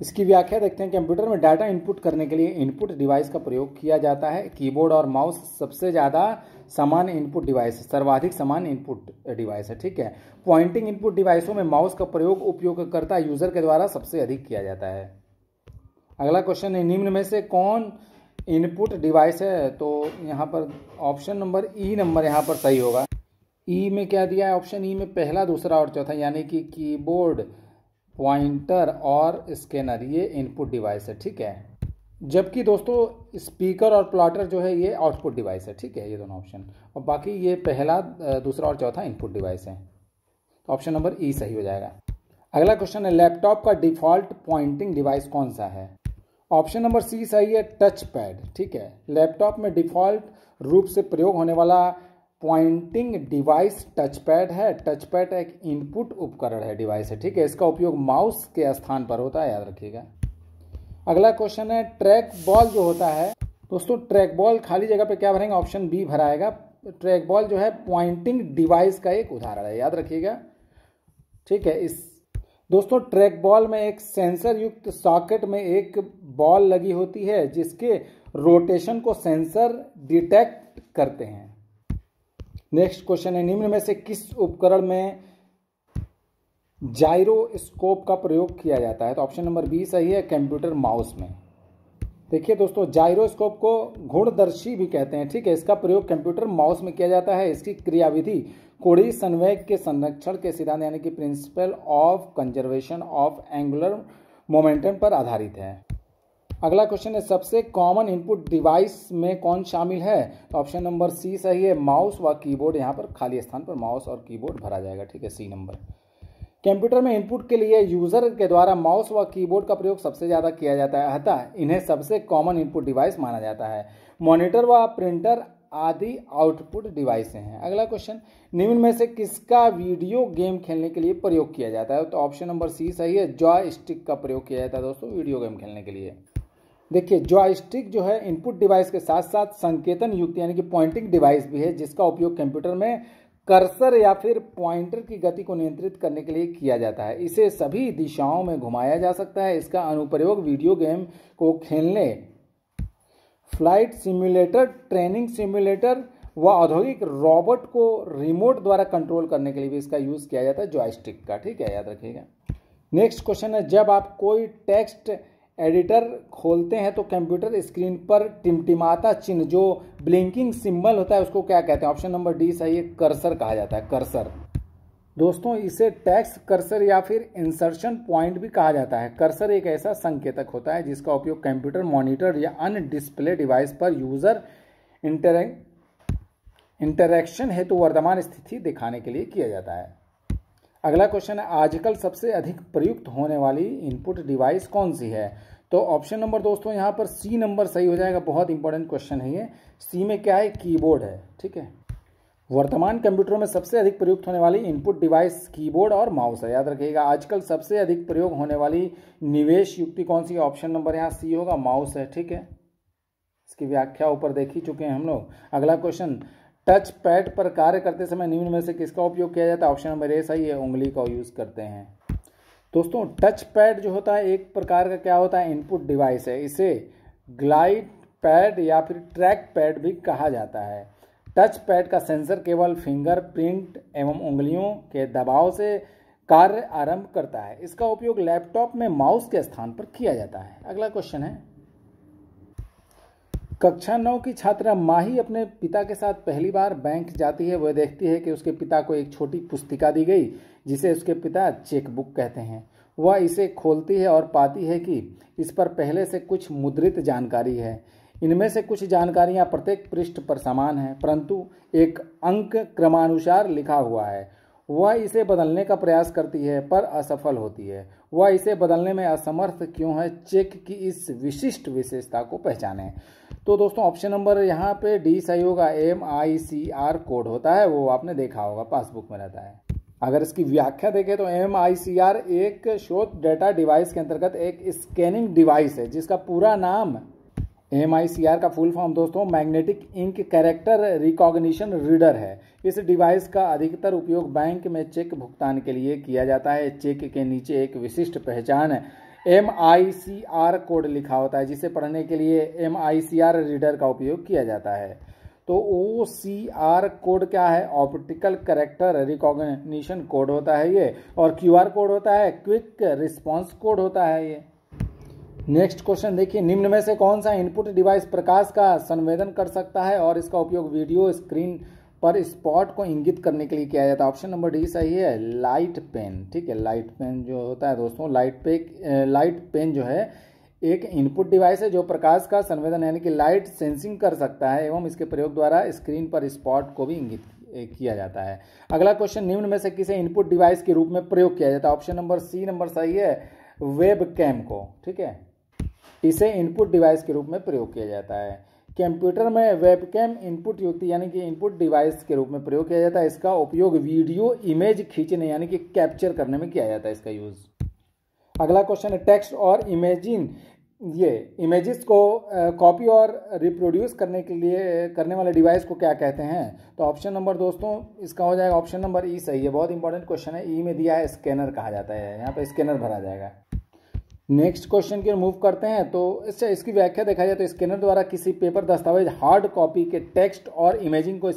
Speaker 1: इसकी व्याख्या देखते हैं, कंप्यूटर में डाटा इनपुट करने के लिए इनपुट डिवाइस का प्रयोग किया जाता है। कीबोर्ड और माउस सबसे ज़्यादा सामान्य इनपुट डिवाइस, सर्वाधिक सामान्य इनपुट डिवाइस है, ठीक है। पॉइंटिंग इनपुट डिवाइसों में माउस का प्रयोग उपयोगकर्ता यूजर के द्वारा सबसे अधिक किया जाता है। अगला क्वेश्चन है, निम्न में से कौन इनपुट डिवाइस है, तो यहाँ पर ऑप्शन नंबर ई नंबर यहाँ पर सही होगा। ई में क्या दिया है, ऑप्शन ई में पहला, दूसरा और चौथा, यानी कि कीबोर्ड, पॉइंटर और स्कैनर, ये इनपुट डिवाइस है, ठीक है। जबकि दोस्तों स्पीकर और प्लॉटर जो है ये आउटपुट डिवाइस है, ठीक है, ये दोनों ऑप्शन, और बाकी ये पहला, दूसरा और चौथा इनपुट डिवाइस है। ऑप्शन नंबर ई सही हो जाएगा। अगला क्वेश्चन है, लैपटॉप का डिफॉल्ट पॉइंटिंग डिवाइस कौन सा है, ऑप्शन नंबर सी सही है, टच पैड, ठीक है। लैपटॉप में डिफ़ॉल्ट रूप से प्रयोग होने वाला पॉइंटिंग डिवाइस टच पैड है। टच पैड एक इनपुट उपकरण है, डिवाइस है, ठीक है। इसका उपयोग माउस के स्थान पर होता है, याद रखिएगा। अगला क्वेश्चन है, ट्रैक बॉल जो होता है दोस्तों, ट्रैक बॉल खाली जगह पे क्या भरेंगे, ऑप्शन बी भराएगा। ट्रैक बॉल जो है पॉइंटिंग डिवाइस का एक उदाहरण है, याद रखिएगा, ठीक है। इस दोस्तों ट्रैक बॉल में एक सेंसर युक्त सॉकेट में एक बॉल लगी होती है जिसके रोटेशन को सेंसर डिटेक्ट करते हैं। नेक्स्ट क्वेश्चन है, निम्न में से किस उपकरण में जाइरोस्कोप का प्रयोग किया जाता है, तो ऑप्शन नंबर बी सही है, कंप्यूटर माउस में। देखिए दोस्तों, जाइरोस्कोप को घूर्णदर्शी भी कहते हैं, ठीक है। इसका प्रयोग कंप्यूटर माउस में किया जाता है। इसकी क्रियाविधि कोणीय संवेग के संरक्षण के सिद्धांत यानी कि principle of conservation of angular momentum पर आधारित है। अगला क्वेश्चन है, सबसे कॉमन इनपुट डिवाइस में कौन शामिल है, तो ऑप्शन नंबर सी सही है, माउस व कीबोर्ड। यहाँ पर खाली स्थान पर माउस और कीबोर्ड भरा जाएगा, ठीक है, सी नंबर। कंप्यूटर में इनपुट के लिए यूजर के द्वारा माउस व कीबोर्ड का प्रयोग सबसे ज़्यादा किया जाता है, अतः इन्हें सबसे कॉमन इनपुट डिवाइस माना जाता है। मॉनिटर व प्रिंटर आदि आउटपुट डिवाइस हैं। अगला क्वेश्चन, निम्न में से किसका वीडियो गेम खेलने के लिए प्रयोग किया जाता है, तो ऑप्शन नंबर सी सही है, जॉयस्टिक का प्रयोग किया जाता है दोस्तों वीडियो गेम खेलने के लिए। देखिए जॉयस्टिक जो है इनपुट डिवाइस के साथ साथ संकेतन युक्त यानी कि पॉइंटिंग डिवाइस भी है, जिसका उपयोग कंप्यूटर में कर्सर या फिर पॉइंटर की गति को नियंत्रित करने के लिए किया जाता है। इसे सभी दिशाओं में घुमाया जा सकता है। इसका अनुप्रयोग वीडियो गेम को खेलने, फ्लाइट सिम्युलेटर, ट्रेनिंग सिम्युलेटर व औद्योगिक रोबोट को रिमोट द्वारा कंट्रोल करने के लिए भी इसका यूज़ किया जाता है जॉयस्टिक का, ठीक है, याद रखिएगा। नेक्स्ट क्वेश्चन है, जब आप कोई टेक्स्ट एडिटर खोलते हैं तो कंप्यूटर स्क्रीन पर टिमटिमाता चिन्ह जो ब्लिंकिंग सिंबल होता है उसको क्या कहते हैं? ऑप्शन नंबर डी सही है, कर्सर कहा जाता है, कर्सर। दोस्तों इसे टेक्स्ट कर्सर या फिर इंसर्शन पॉइंट भी कहा जाता है। कर्सर एक ऐसा संकेतक होता है जिसका उपयोग कंप्यूटर, मॉनिटर या अन्य डिस्प्ले डिवाइस पर यूजर इंटरैक्शन हेतु वर्तमान स्थिति दिखाने के लिए किया जाता है। अगला क्वेश्चन है, आजकल सबसे अधिक प्रयुक्त होने वाली इनपुट डिवाइस कौन सी है? तो ऑप्शन नंबर दोस्तों यहाँ पर सी नंबर सही हो जाएगा। बहुत इंपॉर्टेंट क्वेश्चन है ये। सी में क्या है? कीबोर्ड है। ठीक है, वर्तमान कंप्यूटरों में सबसे अधिक प्रयुक्त होने वाली इनपुट डिवाइस कीबोर्ड और माउस है। याद रखिएगा, आजकल सबसे अधिक प्रयोग होने वाली निवेश युक्ति कौन सी है? ऑप्शन नंबर यहाँ सी होगा, माउस है। ठीक है, इसकी व्याख्या ऊपर देख ही चुके हैं हम लोग। अगला क्वेश्चन, टच पैड पर कार्य करते समय निम्न में से किसका उपयोग किया जाता है? ऑप्शन नंबर ए सही है, उंगली का यूज करते हैं। दोस्तों टच पैड जो होता है एक प्रकार का क्या होता है? इनपुट डिवाइस है। इसे ग्लाइड पैड या फिर ट्रैक पैड भी कहा जाता है। टच पैड का सेंसर केवल फिंगरप्रिंट एवं उंगलियों के दबाव से कार्य आरंभ करता है। इसका उपयोग लैपटॉप में माउस के स्थान पर किया जाता है। अगला क्वेश्चन है, कक्षा 9 की छात्रा माही अपने पिता के साथ पहली बार बैंक जाती है। वह देखती है कि उसके पिता को एक छोटी पुस्तिका दी गई जिसे उसके पिता चेकबुक कहते हैं। वह इसे खोलती है और पाती है कि इस पर पहले से कुछ मुद्रित जानकारी है। इनमें से कुछ जानकारियां प्रत्येक पृष्ठ पर समान हैं, परंतु एक अंक क्रमानुसार लिखा हुआ है। वह इसे बदलने का प्रयास करती है पर असफल होती है। वह इसे बदलने में असमर्थ क्यों है? चेक की इस विशिष्ट विशेषता को पहचानें। तो दोस्तों ऑप्शन नंबर यहाँ पे डी सही होगा। MICR कोड होता है, वो आपने देखा होगा, पासबुक में रहता है। अगर इसकी व्याख्या देखें तो MICR एक शोध डेटा डिवाइस के अंतर्गत एक स्कैनिंग डिवाइस है जिसका पूरा नाम MICR का फुल फॉर्म दोस्तों magnetic ink character recognition reader है। इस डिवाइस का अधिकतर उपयोग बैंक में चेक भुगतान के लिए किया जाता है। चेक के नीचे एक विशिष्ट पहचान MICR कोड लिखा होता है जिसे पढ़ने के लिए MICR रीडर का उपयोग किया जाता है। तो OCR कोड क्या है? ऑप्टिकल कैरेक्टर रिकॉग्निशन कोड होता है ये। और QR कोड होता है क्विक रिस्पॉन्स कोड होता है ये। नेक्स्ट क्वेश्चन देखिए, निम्न में से कौन सा इनपुट डिवाइस प्रकाश का संवेदन कर सकता है और इसका उपयोग वीडियो स्क्रीन पर स्पॉट को इंगित करने के लिए किया जाता है? ऑप्शन नंबर डी सही है, लाइट पेन। ठीक है, लाइट पेन जो होता है दोस्तों, लाइट पेन जो है एक इनपुट डिवाइस है जो प्रकाश का संवेदन यानी कि लाइट सेंसिंग कर सकता है एवं इसके प्रयोग द्वारा स्क्रीन पर स्पॉट को भी इंगित किया जाता है। अगला क्वेश्चन, निम्न में से किसे इनपुट डिवाइस के रूप में प्रयोग किया जाता है? ऑप्शन नंबर सी नंबर सही है, वेब कैम को। ठीक है, इसे इनपुट डिवाइस के रूप में प्रयोग किया जाता है। कंप्यूटर में वेबकैम इनपुट युक्ति यानी कि इनपुट डिवाइस के रूप में प्रयोग किया जाता है। इसका उपयोग वीडियो इमेज खींचने यानी कि कैप्चर करने में किया जाता है इसका यूज। अगला क्वेश्चन है, टेक्स्ट और इमेजेस को कॉपी और रिप्रोड्यूस करने के लिए करने वाले डिवाइस को क्या कहते हैं? तो ऑप्शन नंबर दोस्तों इसका हो जाएगा ऑप्शन नंबर ई सही है। बहुत इंपॉर्टेंट क्वेश्चन है। ई में दिया है स्कैनर कहा जाता है, यहाँ पे स्कैनर भरा जाएगा। नेक्स्ट क्वेश्चन की मूव करते हैं। तो इसकी व्याख्या देखा जाए तो स्कैनर द्वारा किसी पेपर, दस्तावेज, हार्ड कॉपी के टेक्स्ट और इमेजिंग को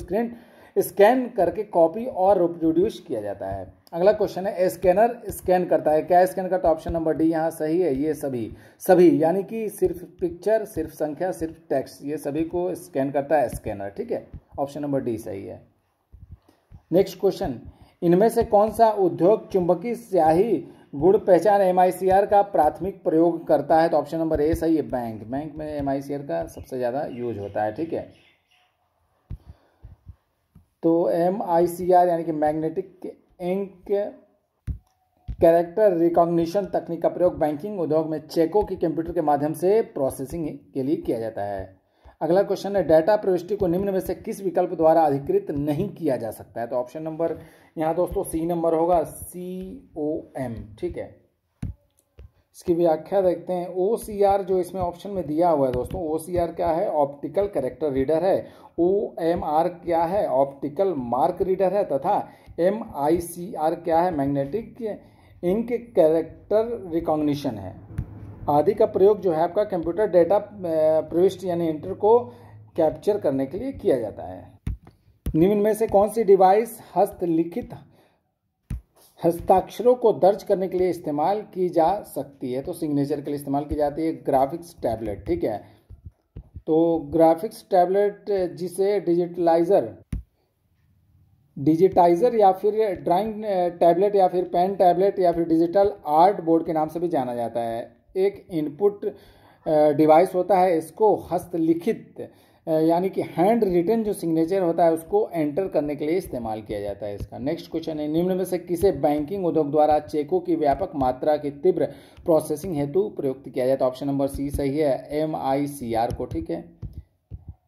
Speaker 1: स्कैन करके कॉपी और रिप्रोड्यूस किया जाता है। अगला क्वेश्चन है, स्कैनर स्कैन करता है, क्या स्कैन करता है? ऑप्शन नंबर डी यहाँ सही है। ये सभी यानी कि सिर्फ पिक्चर, सिर्फ संख्या, सिर्फ टेक्स्ट, ये सभी को स्कैन करता है स्कैनर। ठीक है, ऑप्शन नंबर डी सही है। नेक्स्ट क्वेश्चन, इनमें से कौन सा उद्योग चुंबकीय स्याही गुण पहचान MICR का प्राथमिक प्रयोग करता है? तो ऑप्शन नंबर ए सही है, बैंक में MICR का सबसे ज़्यादा यूज होता है। ठीक है, तो MICR यानी कि मैग्नेटिक इंक कैरेक्टर रिकॉग्निशन तकनीक का प्रयोग बैंकिंग उद्योग में चेकों की कंप्यूटर के माध्यम से प्रोसेसिंग के लिए किया जाता है। अगला क्वेश्चन है, डाटा प्रविष्टि को निम्न में से किस विकल्प द्वारा अधिकृत नहीं किया जा सकता है? तो ऑप्शन नंबर यहाँ दोस्तों सी नंबर होगा, COM। ठीक है, इसकी व्याख्या देखते हैं। OCR जो इसमें ऑप्शन में दिया हुआ है दोस्तों, OCR क्या है? ऑप्टिकल कैरेक्टर रीडर है। OMR क्या है? ऑप्टिकल मार्क रीडर है। तथा MICR क्या है? मैग्नेटिक इंक कैरेक्टर रिकॉग्निशन है। आदि का प्रयोग जो है आपका कंप्यूटर डेटा प्रविष्टि यानी इंटर को कैप्चर करने के लिए किया जाता है। निम्न में से कौन सी डिवाइस हस्तलिखित हस्ताक्षरों को दर्ज करने के लिए इस्तेमाल की जा सकती है, तो सिग्नेचर के लिए इस्तेमाल की जाती है ग्राफिक्स टैबलेट। ठीक है, तो ग्राफिक्स टैबलेट जिसे डिजिटाइजर या फिर ड्राइंग टैबलेट या फिर पेन टैबलेट या फिर डिजिटल आर्ट बोर्ड के नाम से भी जाना जाता है, एक इनपुट डिवाइस होता है। इसको हस्तलिखित यानी कि हैंड रिटन जो सिग्नेचर होता है उसको एंटर करने के लिए इस्तेमाल किया जाता है इसका। नेक्स्ट क्वेश्चन है, निम्न में से किसे बैंकिंग उद्योग द्वारा चेकों की व्यापक मात्रा की तीव्र प्रोसेसिंग हेतु प्रयुक्त किया जाता है? ऑप्शन नंबर सी सही है, MICR को। ठीक है,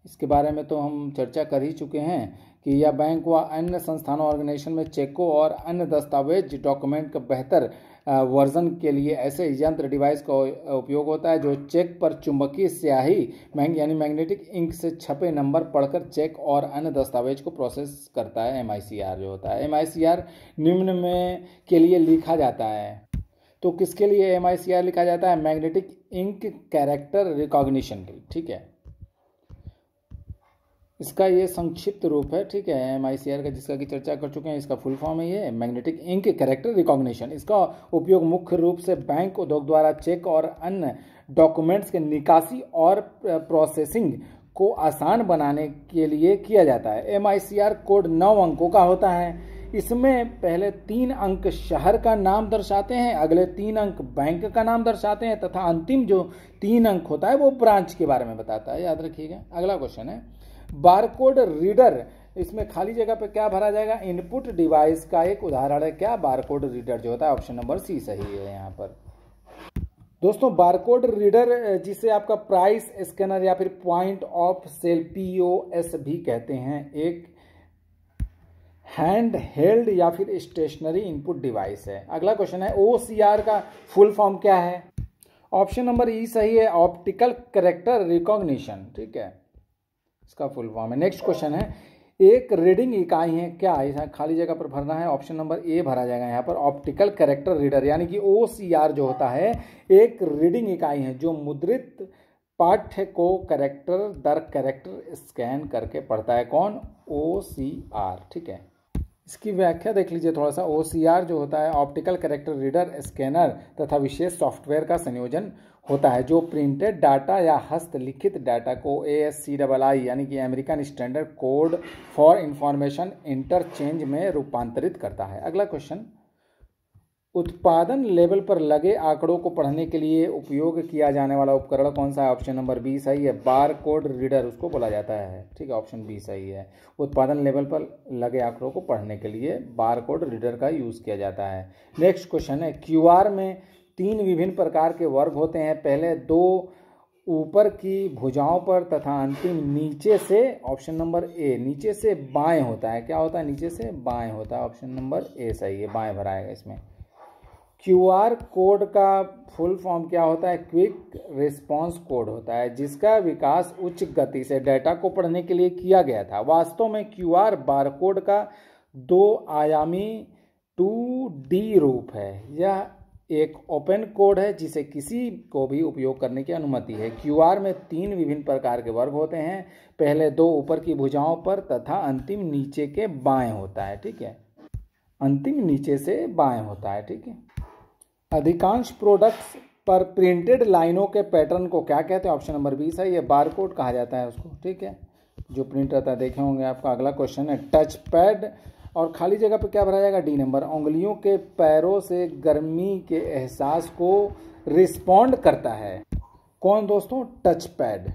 Speaker 1: इसके बारे में तो हम चर्चा कर ही चुके हैं कि यह बैंक व अन्य संस्थानों ऑर्गेनाइजेशन में चेकों और अन्य दस्तावेज डॉक्यूमेंट का बेहतर वर्जन के लिए ऐसे यंत्र डिवाइस का उपयोग होता है जो चेक पर चुंबकीय स्याही यानी मैग्नेटिक इंक से छपे नंबर पढ़कर चेक और अन्य दस्तावेज को प्रोसेस करता है। MICR जो होता है, MICR निम्न में के लिए लिखा जाता है। तो किसके लिए MICR लिखा जाता है? मैग्नेटिक इंक कैरेक्टर रिकॉग्निशन के लिए। ठीक है, इसका ये संक्षिप्त रूप है। ठीक है, MICR का, जिसका की चर्चा कर चुके हैं, इसका फुल फॉर्म है ये मैग्नेटिक इंक कैरेक्टर रिकॉग्निशन। इसका उपयोग मुख्य रूप से बैंक उद्योग द्वारा चेक और अन्य डॉक्यूमेंट्स के निकासी और प्रोसेसिंग को आसान बनाने के लिए किया जाता है। MICR कोड 9 अंकों का होता है। इसमें पहले 3 अंक शहर का नाम दर्शाते हैं, अगले 3 अंक बैंक का नाम दर्शाते हैं तथा अंतिम जो 3 अंक होता है वो ब्रांच के बारे में बताता है, याद रखिएगा। अगला क्वेश्चन है, बारकोड रीडर, इसमें खाली जगह पे क्या भरा जाएगा? इनपुट डिवाइस का एक उदाहरण है क्या? बारकोड रीडर जो होता है, ऑप्शन नंबर सी सही है यहाँ पर। दोस्तों, बारकोड रीडर जिसे आपका प्राइस स्कैनर या फिर पॉइंट ऑफ सेल POS भी कहते हैं, एक हैंड हेल्ड या फिर स्टेशनरी इनपुट डिवाइस है। अगला क्वेश्चन है, OCR का फुल फॉर्म क्या है? ऑप्शन नंबर ई सही है, ऑप्टिकल कैरेक्टर रिकॉग्निशन। ठीक है, इसका फुल फॉर्म है। नेक्स्ट क्वेश्चन है, एक रीडिंग इकाई है क्या? यहाँ खाली जगह पर भरना है, ऑप्शन नंबर ए भरा जाएगा यहाँ पर, ऑप्टिकल कैरेक्टर रीडर, यानी कि OCR जो होता है एक रीडिंग इकाई है जो मुद्रित पाठ्य को कैरेक्टर दर कैरेक्टर स्कैन करके पढ़ता है। कौन? OCR। ठीक है, इसकी व्याख्या देख लीजिए थोड़ा सा। OCR जो होता है ऑप्टिकल कैरेक्टर रीडर स्कैनर तथा विशेष सॉफ्टवेयर का संयोजन होता है जो प्रिंटेड डाटा या हस्तलिखित डाटा को ASCII यानी कि American standard code for information interchange में रूपांतरित करता है। अगला क्वेश्चन, उत्पादन लेवल पर लगे आंकड़ों को पढ़ने के लिए उपयोग किया जाने वाला उपकरण कौन सा है? ऑप्शन नंबर बी सही है, बार कोड रीडर उसको बोला जाता है। ठीक है, ऑप्शन बी सही है, उत्पादन लेवल पर लगे आंकड़ों को पढ़ने के लिए बार कोड रीडर का यूज़ किया जाता है। नेक्स्ट क्वेश्चन है, QR में 3 विभिन्न प्रकार के वर्ग होते हैं, पहले 2 ऊपर की भुजाओं पर तथा अंतिम नीचे से, ऑप्शन नंबर ए, नीचे से बाएं होता है। क्या होता है? नीचे से बाएं होता है, ऑप्शन नंबर ए सही है, बाएं भराएगा इसमें। QR कोड का फुल फॉर्म क्या होता है? क्विक रिस्पांस कोड होता है, जिसका विकास उच्च गति से डेटा को पढ़ने के लिए किया गया था। वास्तव में QR बारकोड का 2 आयामी 2D रूप है। यह एक ओपन कोड है जिसे किसी को भी उपयोग करने की अनुमति है। QR में 3 विभिन्न प्रकार के वर्ग होते हैं, पहले 2 ऊपर की भुजाओं पर तथा अंतिम नीचे के बाएं होता है। ठीक है, अंतिम नीचे से बाएं होता है। ठीक है, अधिकांश प्रोडक्ट्स पर प्रिंटेड लाइनों के पैटर्न को क्या कहते हैं? ऑप्शन नंबर बी सही है, बारकोड कहा जाता है उसको। ठीक है, जो प्रिंट रहता है, देखे होंगे आपका। अगला क्वेश्चन है, टच पैड और खाली जगह पे क्या भरा जाएगा? डी नंबर, उंगलियों के पैरों से गर्मी के एहसास को रिस्पॉन्ड करता है। कौन दोस्तों? Touch pad.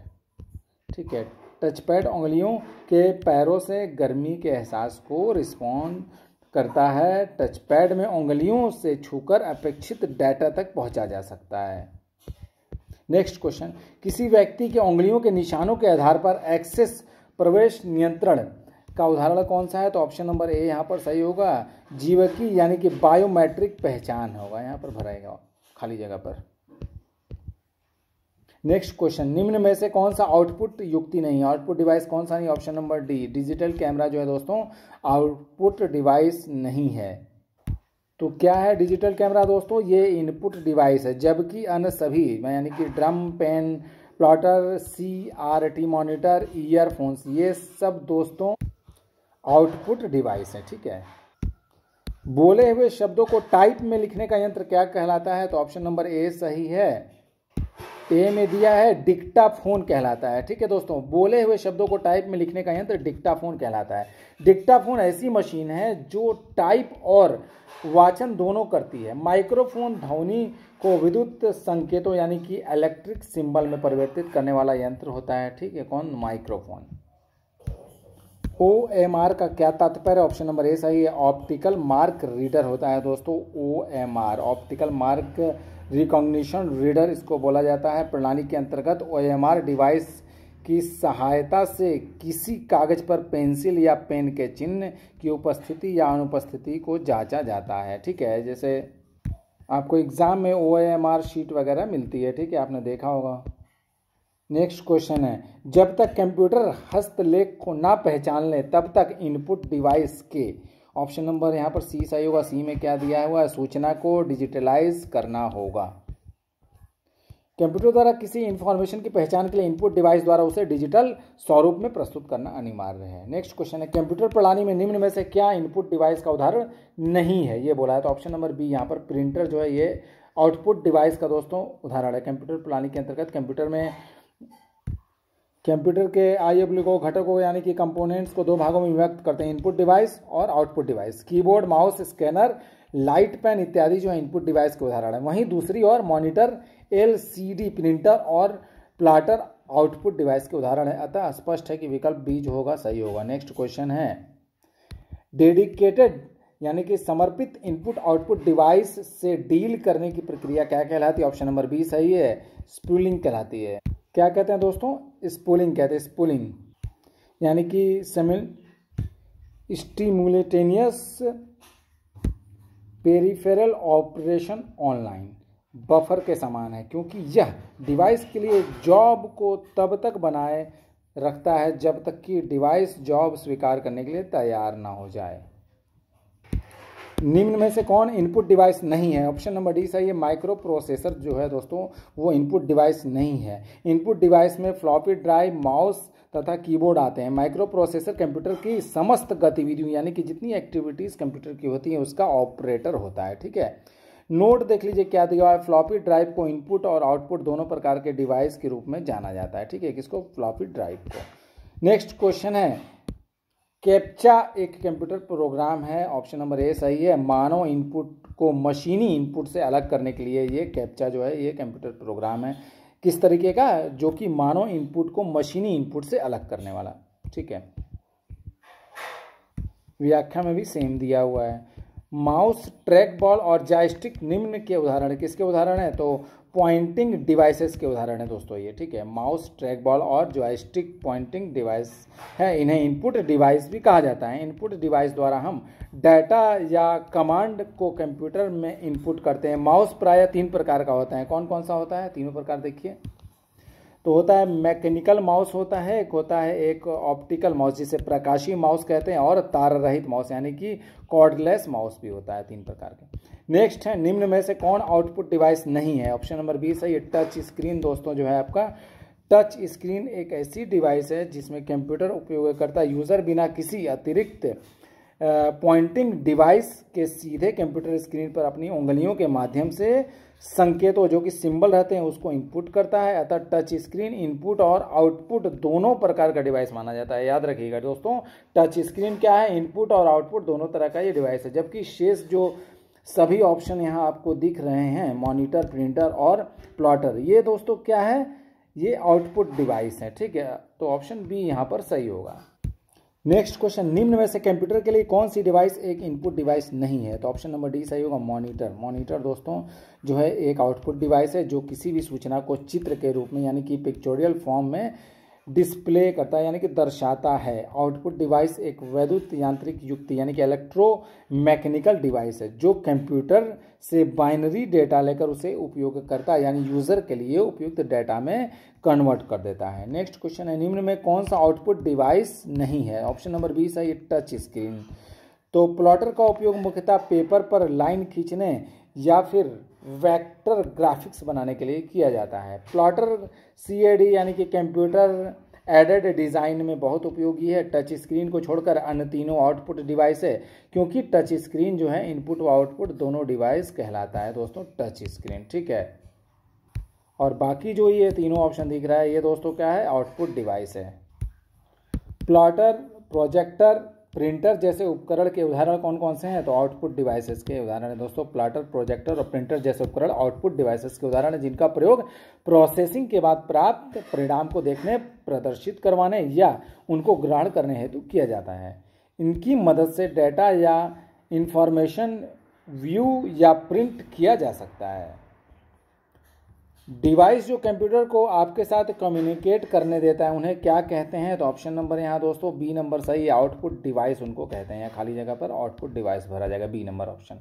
Speaker 1: ठीक है, टच पैड उंगलियों के पैरों से गर्मी के एहसास को रिस्पॉन्ड करता है। टच पैड में उंगलियों से छूकर अपेक्षित डाटा तक पहुंचा जा सकता है। नेक्स्ट क्वेश्चन, किसी व्यक्ति के उंगलियों के निशानों के आधार पर एक्सेस प्रवेश नियंत्रण का उदाहरण कौन सा है? तो ऑप्शन नंबर ए यहाँ पर सही होगा, जीवकी यानी कि बायोमेट्रिक पहचान होगा, यहाँ पर भराएगा खाली जगह पर। नेक्स्ट क्वेश्चन, निम्न में से कौन सा आउटपुट युक्ति नहीं है? आउटपुट डिवाइस कौन सा नहीं? Option number D, digital camera जो है दोस्तों आउटपुट डिवाइस नहीं है। तो क्या है डिजिटल कैमरा दोस्तों? ये इनपुट डिवाइस है, जबकि अन्य सभी यानी कि drum, pen, plotter, CRT monitor, earphones, ये सब दोस्तों आउटपुट डिवाइस है। ठीक है, बोले हुए शब्दों को टाइप में लिखने का यंत्र क्या कहलाता है? तो ऑप्शन नंबर ए सही है। ए में दिया है डिक्टाफोन कहलाता है। ठीक है दोस्तों, बोले हुए शब्दों को टाइप में लिखने का यंत्र डिक्टाफोन कहलाता है। डिक्टाफोन ऐसी मशीन है जो टाइप और वाचन दोनों करती है। माइक्रोफोन ध्वनि को विद्युत संकेतों यानी कि इलेक्ट्रिक सिंबल में परिवर्तित करने वाला यंत्र होता है। ठीक है, कौन? माइक्रोफोन। OMR का क्या तात्पर्य? ऑप्शन नंबर ए सही है। ऑप्टिकल मार्क रीडर होता है दोस्तों OMR, optical mark recognition reader इसको बोला जाता है। प्रणाली के अंतर्गत OMR डिवाइस की सहायता से किसी कागज पर पेंसिल या पेन के चिन्ह की उपस्थिति या अनुपस्थिति को जांचा जाता है। ठीक है, जैसे आपको एग्जाम में OMR शीट वगैरह मिलती है। ठीक है, आपने देखा होगा। नेक्स्ट क्वेश्चन है, जब तक कंप्यूटर हस्तलेख को ना पहचान ले तब तक इनपुट डिवाइस के, ऑप्शन नंबर यहाँ पर सी सही होगा। सी में क्या दिया हुआ है? सूचना को डिजिटलाइज करना होगा। कंप्यूटर द्वारा किसी इंफॉर्मेशन की पहचान के लिए इनपुट डिवाइस द्वारा उसे डिजिटल स्वरूप में प्रस्तुत करना अनिवार्य है। नेक्स्ट क्वेश्चन है, कंप्यूटर प्रणाली में निम्न में से क्या इनपुट डिवाइस का उदाहरण नहीं है? ये बोला है, तो ऑप्शन नंबर बी यहाँ पर प्रिंटर जो है ये आउटपुट डिवाइस का दोस्तों उदाहरण है। कंप्यूटर प्रणाली के अंतर्गत कंप्यूटर के IO घटकों यानी कि कंपोनेंट्स को दो भागों में विभक्त करते हैं, इनपुट डिवाइस और output device. Keyboard, mouse, scanner, light pen इत्यादि जो है इनपुट डिवाइस के उदाहरण है। वहीं दूसरी ओर मॉनिटर, LCD प्रिंटर और प्लाटर आउटपुट डिवाइस के उदाहरण है। अतः स्पष्ट है कि विकल्प बी जो होगा सही होगा। नेक्स्ट क्वेश्चन है, डेडिकेटेड यानी कि समर्पित इनपुट आउटपुट डिवाइस से डील करने की प्रक्रिया क्या कहलाती है? ऑप्शन नंबर बी सही है, स्पूलिंग कहलाती है। क्या कहते हैं दोस्तों? स्पूलिंग कहते हैं। स्पूलिंग यानी कि स्टिमुलेटेनियस पेरिफेरल ऑपरेशन ऑनलाइन बफर के समान है, क्योंकि यह डिवाइस के लिए जॉब को तब तक बनाए रखता है जब तक कि डिवाइस जॉब स्वीकार करने के लिए तैयार ना हो जाए। निम्न में से कौन इनपुट डिवाइस नहीं है? ऑप्शन नंबर डी सही है। माइक्रो प्रोसेसर जो है दोस्तों वो इनपुट डिवाइस नहीं है। इनपुट डिवाइस में फ्लॉपी ड्राइव, माउस तथा कीबोर्ड आते हैं। माइक्रो प्रोसेसर कंप्यूटर की समस्त गतिविधियों यानी कि जितनी एक्टिविटीज़ कंप्यूटर की होती हैं उसका ऑपरेटर होता है। ठीक है, नोट देख लीजिए क्या दिया है। फ्लॉपी ड्राइव को इनपुट और आउटपुट दोनों प्रकार के डिवाइस के रूप में जाना जाता है। ठीक है, किसको? फ्लॉपी ड्राइव को। नेक्स्ट क्वेश्चन है, कैप्चा एक कंप्यूटर प्रोग्राम है। ऑप्शन नंबर ए सही है। मानव इनपुट को मशीनी इनपुट से अलग करने के लिए ये कैप्चा जो है ये कंप्यूटर प्रोग्राम है। किस तरीके का? जो कि मानव इनपुट को मशीनी इनपुट से अलग करने वाला। ठीक है, व्याख्या में भी सेम दिया हुआ है। माउस, ट्रैक बॉल और जॉयस्टिक निम्न के उदाहरण है। किसके उदाहरण है? तो पॉइंटिंग डिवाइसेस के उदाहरण है दोस्तों ये। ठीक है, माउस, ट्रैक बॉल और जॉयस्टिक पॉइंटिंग डिवाइस है। इन्हें इनपुट डिवाइस भी कहा जाता है। इनपुट डिवाइस द्वारा हम डाटा या कमांड को कंप्यूटर में इनपुट करते हैं। माउस प्रायः 3 प्रकार का होता है। कौन कौन सा होता है? तीनों प्रकार देखिए, तो होता है मैकेनिकल माउस होता है, एक होता है एक ऑप्टिकल माउस जिसे प्रकाशीय माउस कहते हैं, और तार रहित माउस यानी कि कॉर्डलेस माउस भी होता है। 3 प्रकार के। नेक्स्ट है, निम्न में से कौन आउटपुट डिवाइस नहीं है? ऑप्शन नंबर बी सही है। टच स्क्रीन दोस्तों जो है आपका, टच स्क्रीन एक ऐसी डिवाइस है जिसमें कंप्यूटर उपयोगकर्ता यूजर बिना किसी अतिरिक्त पॉइंटिंग डिवाइस के सीधे कंप्यूटर स्क्रीन पर अपनी उंगलियों के माध्यम से संकेतों जो कि सिंबल रहते हैं उसको इनपुट करता है। अतः टच स्क्रीन इनपुट और आउटपुट दोनों प्रकार का डिवाइस माना जाता है। याद रखिएगा दोस्तों, टच स्क्रीन क्या है? इनपुट और आउटपुट दोनों तरह का ये डिवाइस है। जबकि शेष जो सभी ऑप्शन यहाँ आपको दिख रहे हैं, मॉनिटर, प्रिंटर और प्लॉटर, ये दोस्तों क्या है? ये आउटपुट डिवाइस है। ठीक है, तो ऑप्शन बी यहाँ पर सही होगा। नेक्स्ट क्वेश्चन, निम्न में से कंप्यूटर के लिए कौन सी डिवाइस एक इनपुट डिवाइस नहीं है? तो ऑप्शन नंबर डी सही होगा, मॉनिटर। मॉनिटर दोस्तों जो है एक आउटपुट डिवाइस है जो किसी भी सूचना को चित्र के रूप में यानी कि पिक्चोरियल फॉर्म में डिस्प्ले करता है यानी कि दर्शाता है। आउटपुट डिवाइस एक वैद्युत यांत्रिक युक्ति यानी कि इलेक्ट्रोमैकेनिकल डिवाइस है जो कंप्यूटर से बाइनरी डेटा लेकर उसे उपयोगकर्ता यानी यूजर के लिए उपयुक्त डेटा में कन्वर्ट कर देता है। नेक्स्ट क्वेश्चन है, निम्न में कौन सा आउटपुट डिवाइस नहीं है? ऑप्शन नंबर बी सही, टच स्क्रीन। तो प्लॉटर का उपयोग मुख्यतः पेपर पर लाइन खींचने या फिर वेक्टर ग्राफिक्स बनाने के लिए किया जाता है। प्लॉटर CAD यानी कि कंप्यूटर एडेड डिज़ाइन में बहुत उपयोगी है। टच स्क्रीन को छोड़कर अन्य तीनों आउटपुट डिवाइस है, क्योंकि टच स्क्रीन जो है इनपुट व आउटपुट दोनों डिवाइस कहलाता है दोस्तों टच स्क्रीन, ठीक है। और बाकी जो ये तीनों ऑप्शन दिख रहा है ये दोस्तों क्या है, आउटपुट डिवाइस है। प्लॉटर, प्रोजेक्टर, प्रिंटर जैसे उपकरण के उदाहरण कौन कौन से हैं, तो आउटपुट डिवाइसेस के उदाहरण है दोस्तों प्लॉटर, प्रोजेक्टर और प्रिंटर जैसे उपकरण आउटपुट डिवाइसेस के उदाहरण है, जिनका प्रयोग प्रोसेसिंग के बाद प्राप्त परिणाम को देखने, प्रदर्शित करवाने या उनको ग्रहण करने हेतु किया जाता है। इनकी मदद से डेटा या इंफॉर्मेशन व्यू या प्रिंट किया जा सकता है। डिवाइस जो कंप्यूटर को आपके साथ कम्युनिकेट करने देता है उन्हें क्या कहते हैं, तो ऑप्शन नंबर यहाँ दोस्तों बी नंबर सही है, आउटपुट डिवाइस उनको कहते हैं। खाली जगह पर आउटपुट डिवाइस भरा जाएगा, बी नंबर ऑप्शन।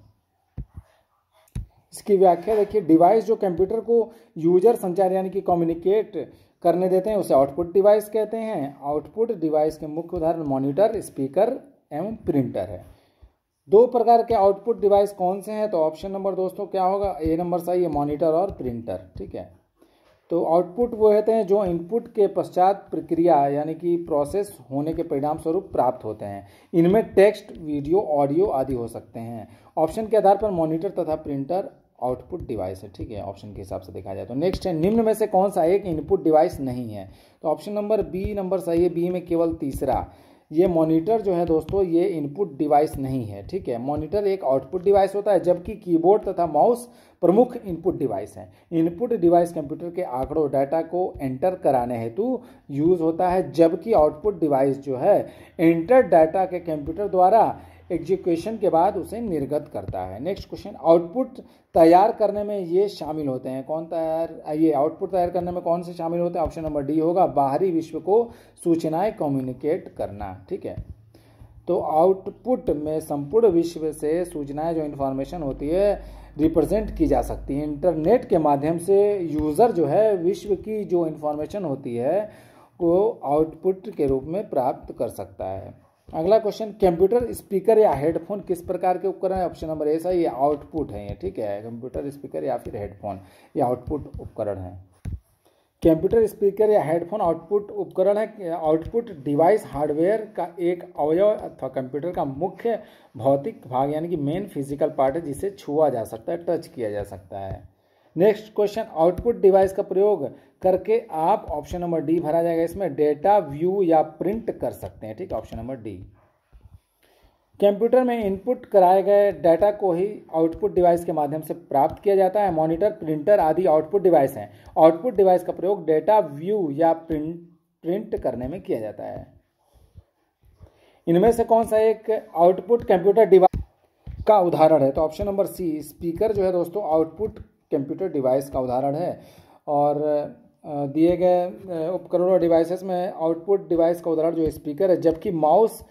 Speaker 1: इसकी व्याख्या देखिए, डिवाइस जो कंप्यूटर को यूजर संचार यानी कि कम्युनिकेट करने देते हैं उसे आउटपुट डिवाइस कहते हैं। आउटपुट डिवाइस के मुख्य उदाहरण मॉनिटर, स्पीकर एवं प्रिंटर है। दो प्रकार के आउटपुट डिवाइस कौन से हैं, तो ऑप्शन नंबर दोस्तों क्या होगा, ए नंबर सही है, मॉनिटर और प्रिंटर, ठीक है। तो आउटपुट वो होते हैं जो इनपुट के पश्चात प्रक्रिया यानी कि प्रोसेस होने के परिणाम स्वरूप प्राप्त होते हैं। इनमें टेक्स्ट, वीडियो, ऑडियो आदि हो सकते हैं। ऑप्शन के आधार पर मॉनिटर तथा प्रिंटर आउटपुट डिवाइस है, ठीक है, ऑप्शन के हिसाब से देखा जाए तो। नेक्स्ट है, निम्न में से कौन सा एक इनपुट डिवाइस नहीं है, तो ऑप्शन नंबर बी नंबर सही है, बी में केवल तीसरा, ये मॉनिटर जो है दोस्तों ये इनपुट डिवाइस नहीं है, ठीक है। मॉनिटर एक आउटपुट डिवाइस होता है, जबकि कीबोर्ड तथा माउस प्रमुख इनपुट डिवाइस हैं। इनपुट डिवाइस कंप्यूटर के आंकड़ों, डाटा को एंटर कराने हेतु यूज होता है, जबकि आउटपुट डिवाइस जो है एंटर डाटा के कंप्यूटर द्वारा एग्जीक्यूशन के बाद उसे निर्गत करता है। नेक्स्ट क्वेश्चन, आउटपुट तैयार करने में ये शामिल होते हैं, कौन ये आउटपुट तैयार करने में कौन से शामिल होते हैं, ऑप्शन नंबर डी होगा, बाहरी विश्व को सूचनाएं कम्युनिकेट करना, ठीक है। तो आउटपुट में संपूर्ण विश्व से सूचनाएं जो इन्फॉर्मेशन होती है रिप्रेजेंट की जा सकती है। इंटरनेट के माध्यम से यूज़र जो है विश्व की जो इन्फॉर्मेशन होती है वो आउटपुट के रूप में प्राप्त कर सकता है। अगला क्वेश्चन, कंप्यूटर स्पीकर या हेडफोन किस प्रकार के उपकरण है, ऑप्शन नंबर ए सही, ये आउटपुट है ये, ठीक है। कंप्यूटर स्पीकर या फिर हेडफोन ये आउटपुट उपकरण है। कंप्यूटर स्पीकर या हेडफोन आउटपुट उपकरण है। आउटपुट डिवाइस हार्डवेयर का एक अवयव अथवा कंप्यूटर का मुख्य भौतिक भाग यानी कि मेन फिजिकल पार्ट है, जिसे छुआ जा सकता है, टच किया जा सकता है। नेक्स्ट क्वेश्चन, आउटपुट डिवाइस का प्रयोग करके आप, ऑप्शन नंबर डी भरा जाएगा इसमें, डेटा व्यू या प्रिंट कर सकते हैं, ठीक है, ऑप्शन नंबर डी। कंप्यूटर में इनपुट कराए गए डाटा को ही आउटपुट डिवाइस के माध्यम से प्राप्त किया जाता है। मॉनिटर, प्रिंटर आदि आउटपुट डिवाइस हैं। आउटपुट डिवाइस का प्रयोग डेटा व्यू या प्रिंट करने में किया जाता है। इनमें से कौन सा एक आउटपुट कंप्यूटर डिवाइस का उदाहरण है, तो ऑप्शन नंबर सी, स्पीकर जो है दोस्तों आउटपुट कंप्यूटर डिवाइस का उदाहरण है। और दिए गए उपकरणों और डिवाइसेस में आउटपुट डिवाइस का उदाहरण जो स्पीकर है, जबकि माउस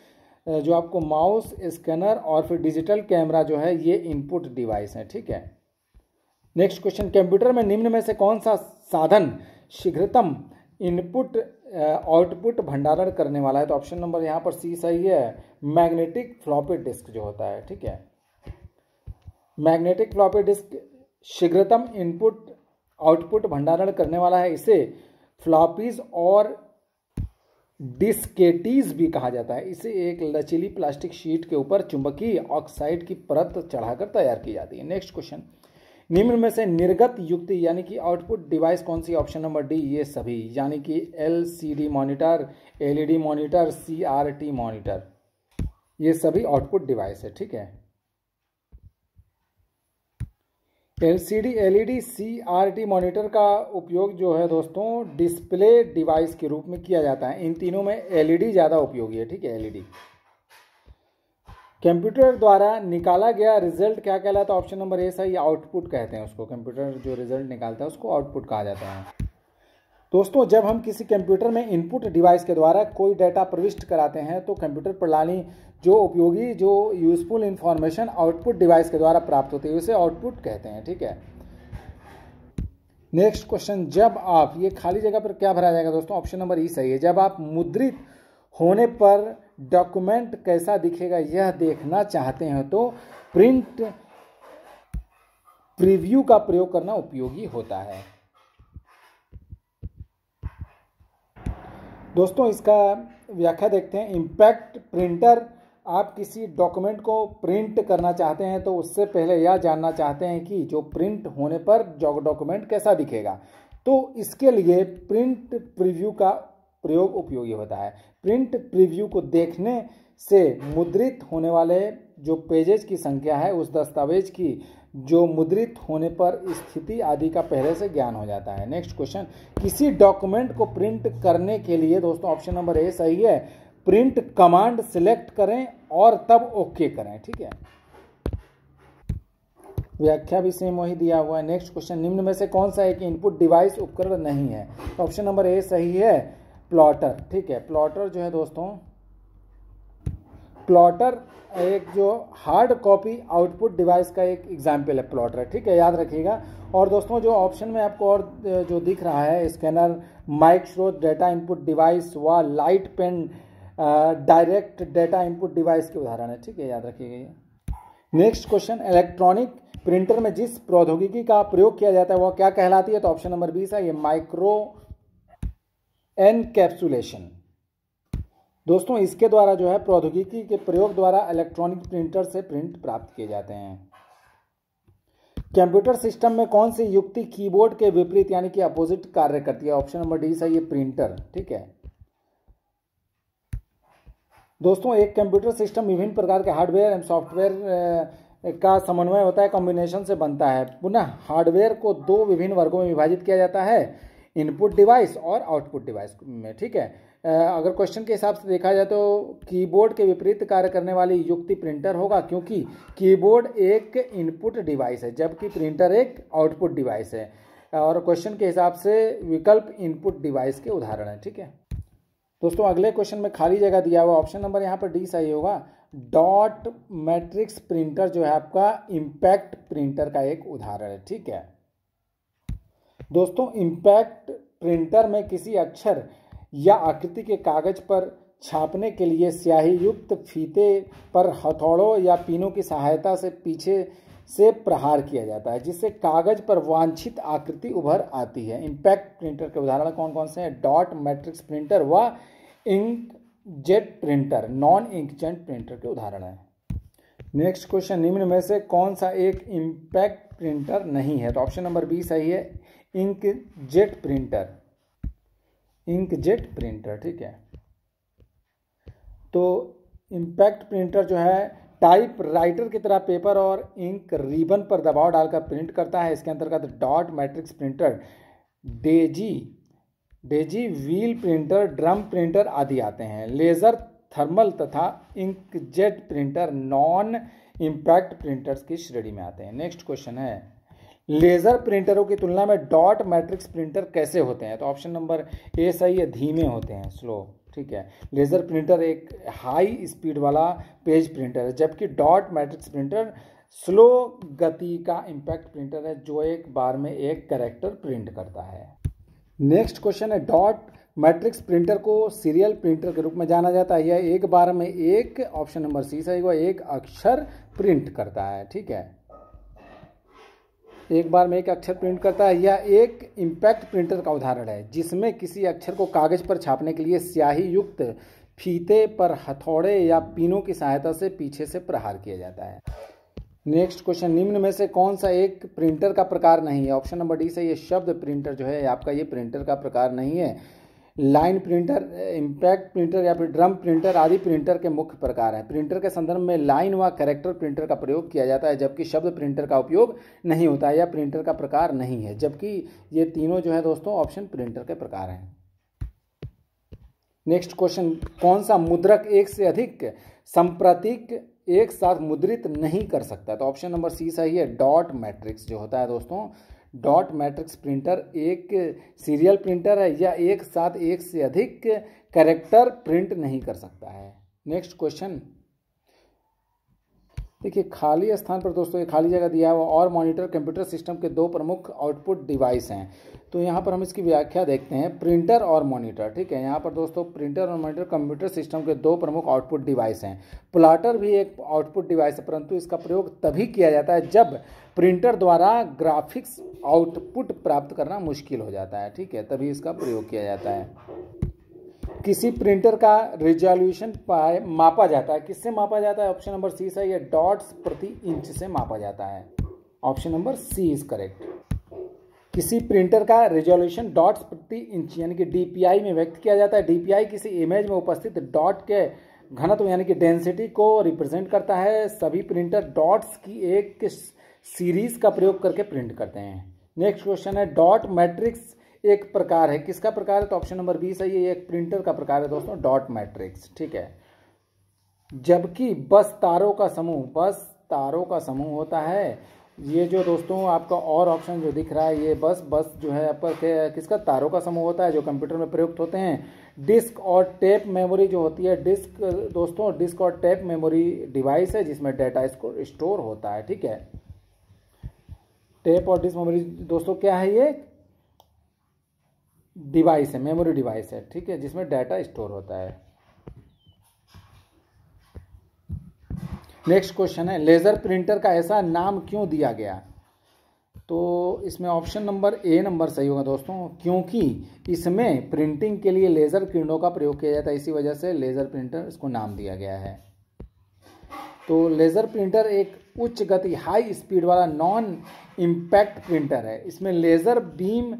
Speaker 1: जो आपको माउस, स्कैनर और फिर डिजिटल कैमरा जो है ये इनपुट डिवाइस है, ठीक है। नेक्स्ट क्वेश्चन, कंप्यूटर में निम्न में से कौन सा साधन शीघ्रतम इनपुट आउटपुट भंडारण करने वाला है, तो ऑप्शन नंबर यहाँ पर सी सही है, मैग्नेटिक फ्लॉपी डिस्क जो होता है, ठीक है। मैग्नेटिक फ्लॉपी डिस्क शीघ्रतम इनपुट आउटपुट भंडारण करने वाला है। इसे फ्लॉपीज और डिस्केटीज भी कहा जाता है। इसे एक लचीली प्लास्टिक शीट के ऊपर चुंबकीय ऑक्साइड की परत चढ़ाकर तैयार की जाती है। नेक्स्ट क्वेश्चन, निम्न में से निर्गत युक्ति यानी कि आउटपुट डिवाइस कौन सी, ऑप्शन नंबर डी, ये सभी, यानी कि LCD monitor, LED monitor, CRT monitor, ये सभी आउटपुट डिवाइस है, ठीक है। एलसीडी, एलईडी, सीआरटी मॉनिटर का उपयोग जो है दोस्तों डिस्प्ले डिवाइस के रूप में किया जाता है। इन तीनों में एलईडी ज़्यादा उपयोगी है, ठीक है, एलईडी। कंप्यूटर द्वारा निकाला गया रिजल्ट क्या कहलाता है, ऑप्शन नंबर ए सही, आउटपुट कहते हैं उसको। कंप्यूटर जो रिजल्ट निकालता है उसको आउटपुट कहा जाता है। दोस्तों, जब हम किसी कंप्यूटर में इनपुट डिवाइस के द्वारा कोई डाटा प्रविष्ट कराते हैं तो कंप्यूटर प्रणाली जो उपयोगी, जो यूजफुल इंफॉर्मेशन आउटपुट डिवाइस के द्वारा प्राप्त होती है उसे आउटपुट कहते हैं, ठीक है। नेक्स्ट क्वेश्चन, जब आप, ये खाली जगह पर क्या भरा जाएगा दोस्तों, ऑप्शन नंबर ई सही है, जब आप मुद्रित होने पर डॉक्यूमेंट कैसा दिखेगा यह देखना चाहते हैं तो प्रिंट प्रीव्यू का प्रयोग करना उपयोगी होता है। दोस्तों इसका व्याख्या देखते हैं। इम्पैक्ट प्रिंटर, आप किसी डॉक्यूमेंट को प्रिंट करना चाहते हैं तो उससे पहले यह जानना चाहते हैं कि जो प्रिंट होने पर जो डॉक्यूमेंट कैसा दिखेगा, तो इसके लिए प्रिंट प्रीव्यू का प्रयोग उपयोगी होता है। प्रिंट प्रीव्यू को देखने से मुद्रित होने वाले जो पेजेज की संख्या है, उस दस्तावेज की जो मुद्रित होने पर स्थिति आदि का पहले से ज्ञान हो जाता है। नेक्स्ट क्वेश्चन, किसी डॉक्यूमेंट को प्रिंट करने के लिए दोस्तों ऑप्शन नंबर ए सही है, प्रिंट कमांड सिलेक्ट करें और तब ओके करें। ठीक है, व्याख्या भी सेम वही दिया हुआ है। नेक्स्ट क्वेश्चन, निम्न में से कौन सा एक इनपुट डिवाइस उपकरण नहीं है? तो ऑप्शन नंबर ए सही है, प्लॉटर। ठीक है, प्लॉटर जो है दोस्तों, प्लॉटर एक जो हार्ड कॉपी आउटपुट डिवाइस का एक एग्जाम्पल है प्लॉटर। ठीक है, याद रखिएगा। और दोस्तों जो ऑप्शन में आपको और जो दिख रहा है, स्कैनर, माइक स्रोत, डेटा इनपुट डिवाइस व light pen direct data input device के उदाहरण है। ठीक है, याद रखिएगा ये। नेक्स्ट क्वेश्चन, इलेक्ट्रॉनिक प्रिंटर में जिस प्रौद्योगिकी का प्रयोग किया जाता है वह क्या कहलाती है? तो ऑप्शन नंबर 20 है, ये माइक्रो एनकैप्सुलेशन। दोस्तों इसके द्वारा जो है प्रौद्योगिकी के प्रयोग द्वारा इलेक्ट्रॉनिक प्रिंटर से प्रिंट प्राप्त किए जाते हैं। कंप्यूटर सिस्टम में कौन सी युक्ति कीबोर्ड के विपरीत यानी कि अपोजिट कार्य करती है? ऑप्शन नंबर डी सही है, प्रिंटर। ठीक है दोस्तों, एक कंप्यूटर सिस्टम विभिन्न प्रकार के हार्डवेयर एवं सॉफ्टवेयर का समन्वय होता है, कॉम्बिनेशन से बनता है। पुनः हार्डवेयर को दो विभिन्न वर्गों में विभाजित किया जाता है, इनपुट डिवाइस और आउटपुट डिवाइस में। ठीक है, अगर क्वेश्चन के हिसाब से देखा जाए तो कीबोर्ड के विपरीत कार्य करने वाली युक्ति प्रिंटर होगा, क्योंकि कीबोर्ड एक इनपुट डिवाइस है जबकि प्रिंटर एक आउटपुट डिवाइस है। और क्वेश्चन के हिसाब से विकल्प इनपुट डिवाइस के उदाहरण है। ठीक है दोस्तों, अगले क्वेश्चन में खाली जगह दिया हुआ, ऑप्शन नंबर यहाँ पर डी सही होगा। डॉट मैट्रिक्स प्रिंटर जो है आपका इम्पैक्ट प्रिंटर का एक उदाहरण है। ठीक है दोस्तों, इम्पैक्ट प्रिंटर में किसी अक्षर या आकृति के कागज पर छापने के लिए स्याही युक्त फीते पर हथौड़ों या पीनों की सहायता से पीछे से प्रहार किया जाता है, जिससे कागज पर वांछित आकृति उभर आती है। इम्पैक्ट प्रिंटर के उदाहरण कौन कौन से हैं? डॉट मैट्रिक्स प्रिंटर व inkjet printer, non inkjet printer के उदाहरण हैं। नेक्स्ट क्वेश्चन, निम्न में से कौन सा एक इम्पैक्ट प्रिंटर नहीं है? तो ऑप्शन नंबर बी सही है, इंकजेट प्रिंटर। Inkjet printer. ठीक है, तो इम्पैक्ट प्रिंटर जो है टाइप राइटर की तरह पेपर और इंक रिबन पर दबाव डालकर प्रिंट करता है। इसके अंतर्गत dot matrix printer, Daisy wheel printer, drum printer आदि आते हैं। लेजर, थर्मल तथा inkjet printer non impact printers की श्रेणी में आते हैं। नेक्स्ट क्वेश्चन है, लेजर प्रिंटरों की तुलना में डॉट मैट्रिक्स प्रिंटर कैसे होते हैं? तो ऑप्शन नंबर ए सही है, धीमे होते हैं, स्लो। ठीक है, लेजर प्रिंटर एक हाई स्पीड वाला पेज प्रिंटर है, जबकि डॉट मैट्रिक्स प्रिंटर स्लो गति का इम्पैक्ट प्रिंटर है जो एक बार में एक कैरेक्टर प्रिंट करता है। नेक्स्ट क्वेश्चन है, डॉट मैट्रिक्स प्रिंटर को सीरियल प्रिंटर के रूप में जाना जाता है। यह एक बार में एक, ऑप्शन नंबर सी सही हुआ, एक अक्षर प्रिंट करता है। ठीक है, एक बार में एक अक्षर प्रिंट करता है। यह एक इम्पैक्ट प्रिंटर का उदाहरण है जिसमें किसी अक्षर को कागज पर छापने के लिए स्याही युक्त फीते पर हथौड़े या पीनों की सहायता से पीछे से प्रहार किया जाता है। नेक्स्ट क्वेश्चन, निम्न में से कौन सा एक प्रिंटर का प्रकार नहीं है? ऑप्शन नंबर डी से ये शब्द प्रिंटर जो है आपका, ये प्रिंटर का प्रकार नहीं है। लाइन प्रिंटर, इम्पैक्ट प्रिंटर या फिर ड्रम प्रिंटर आदि प्रिंटर के मुख्य प्रकार हैं। प्रिंटर के संदर्भ में लाइन व कैरेक्टर प्रिंटर का प्रयोग किया जाता है, जबकि शब्द प्रिंटर का उपयोग नहीं होता है। यह प्रिंटर का प्रकार नहीं है, जबकि ये तीनों जो है दोस्तों ऑप्शन प्रिंटर के प्रकार हैं। नेक्स्ट क्वेश्चन, कौन सा मुद्रक एक से अधिक संप्रतीक एक साथ मुद्रित नहीं कर सकता? तो ऑप्शन नंबर सी सही है, डॉट मैट्रिक्स जो होता है दोस्तों। डॉट मैट्रिक्स प्रिंटर एक सीरियल प्रिंटर है, या एक साथ एक से अधिक कैरेक्टर प्रिंट नहीं कर सकता है। नेक्स्ट क्वेश्चन, देखिए खाली स्थान पर दोस्तों ये खाली जगह दिया हुआ, और मॉनिटर कंप्यूटर सिस्टम के दो प्रमुख आउटपुट डिवाइस हैं। तो यहाँ पर हम इसकी व्याख्या देखते हैं, प्रिंटर और मॉनिटर। ठीक है, यहाँ पर दोस्तों प्रिंटर और मॉनिटर कंप्यूटर सिस्टम के दो प्रमुख आउटपुट डिवाइस हैं। प्लॉटर भी एक आउटपुट डिवाइस है, परंतु इसका प्रयोग तभी किया जाता है जब प्रिंटर द्वारा ग्राफिक्स आउटपुट प्राप्त करना मुश्किल हो जाता है। ठीक है, तभी इसका प्रयोग किया जाता है। किसी प्रिंटर का रिजोल्यूशन मापा जाता है, किससे मापा जाता है? ऑप्शन नंबर सी सही है, डॉट्स प्रति इंच से मापा जाता है। Option number C is correct. किसी प्रिंटर का रिजोल्यूशन डॉट्स प्रति इंच यानी कि डीपीआई में व्यक्त किया जाता है। डीपीआई किसी इमेज में उपस्थित डॉट के घनत्व यानी कि डेंसिटी को रिप्रेजेंट करता है। सभी प्रिंटर डॉट्स की एक सीरीज का प्रयोग करके प्रिंट करते हैं। नेक्स्ट क्वेश्चन है, डॉट मैट्रिक्स एक प्रकार है, किसका प्रकार है? तो ऑप्शन नंबर बी सही है, ये एक प्रिंटर का प्रकार है दोस्तों, डॉट मैट्रिक्स। ठीक है, जबकि बस तारों का समूह होता है। ये जो दोस्तों आपका और ऑप्शन जो दिख रहा है, ये बस जो है आपका किसका? तारों का समूह होता है जो कंप्यूटर में प्रयुक्त होते हैं। डिस्क और टेप मेमोरी जो होती है, डिस्क और टेप मेमोरी डिवाइस है जिसमें डाटा स्टोर होता है। ठीक है, टेप और डिस्क मेमोरी दोस्तों क्या है? ये डिवाइस है, मेमोरी डिवाइस है। ठीक है, जिसमें डाटा स्टोर होता है। नेक्स्ट क्वेश्चन है, लेजर प्रिंटर का ऐसा नाम क्यों दिया गया? तो इसमें ऑप्शन नंबर ए नंबर सही होगा दोस्तों, क्योंकि इसमें प्रिंटिंग के लिए लेजर किरणों का प्रयोग किया जाता है, इसी वजह से लेजर प्रिंटर इसको नाम दिया गया है। तो लेजर प्रिंटर एक उच्च गति हाई स्पीड वाला नॉन इम्पैक्ट प्रिंटर है। इसमें लेजर बीम,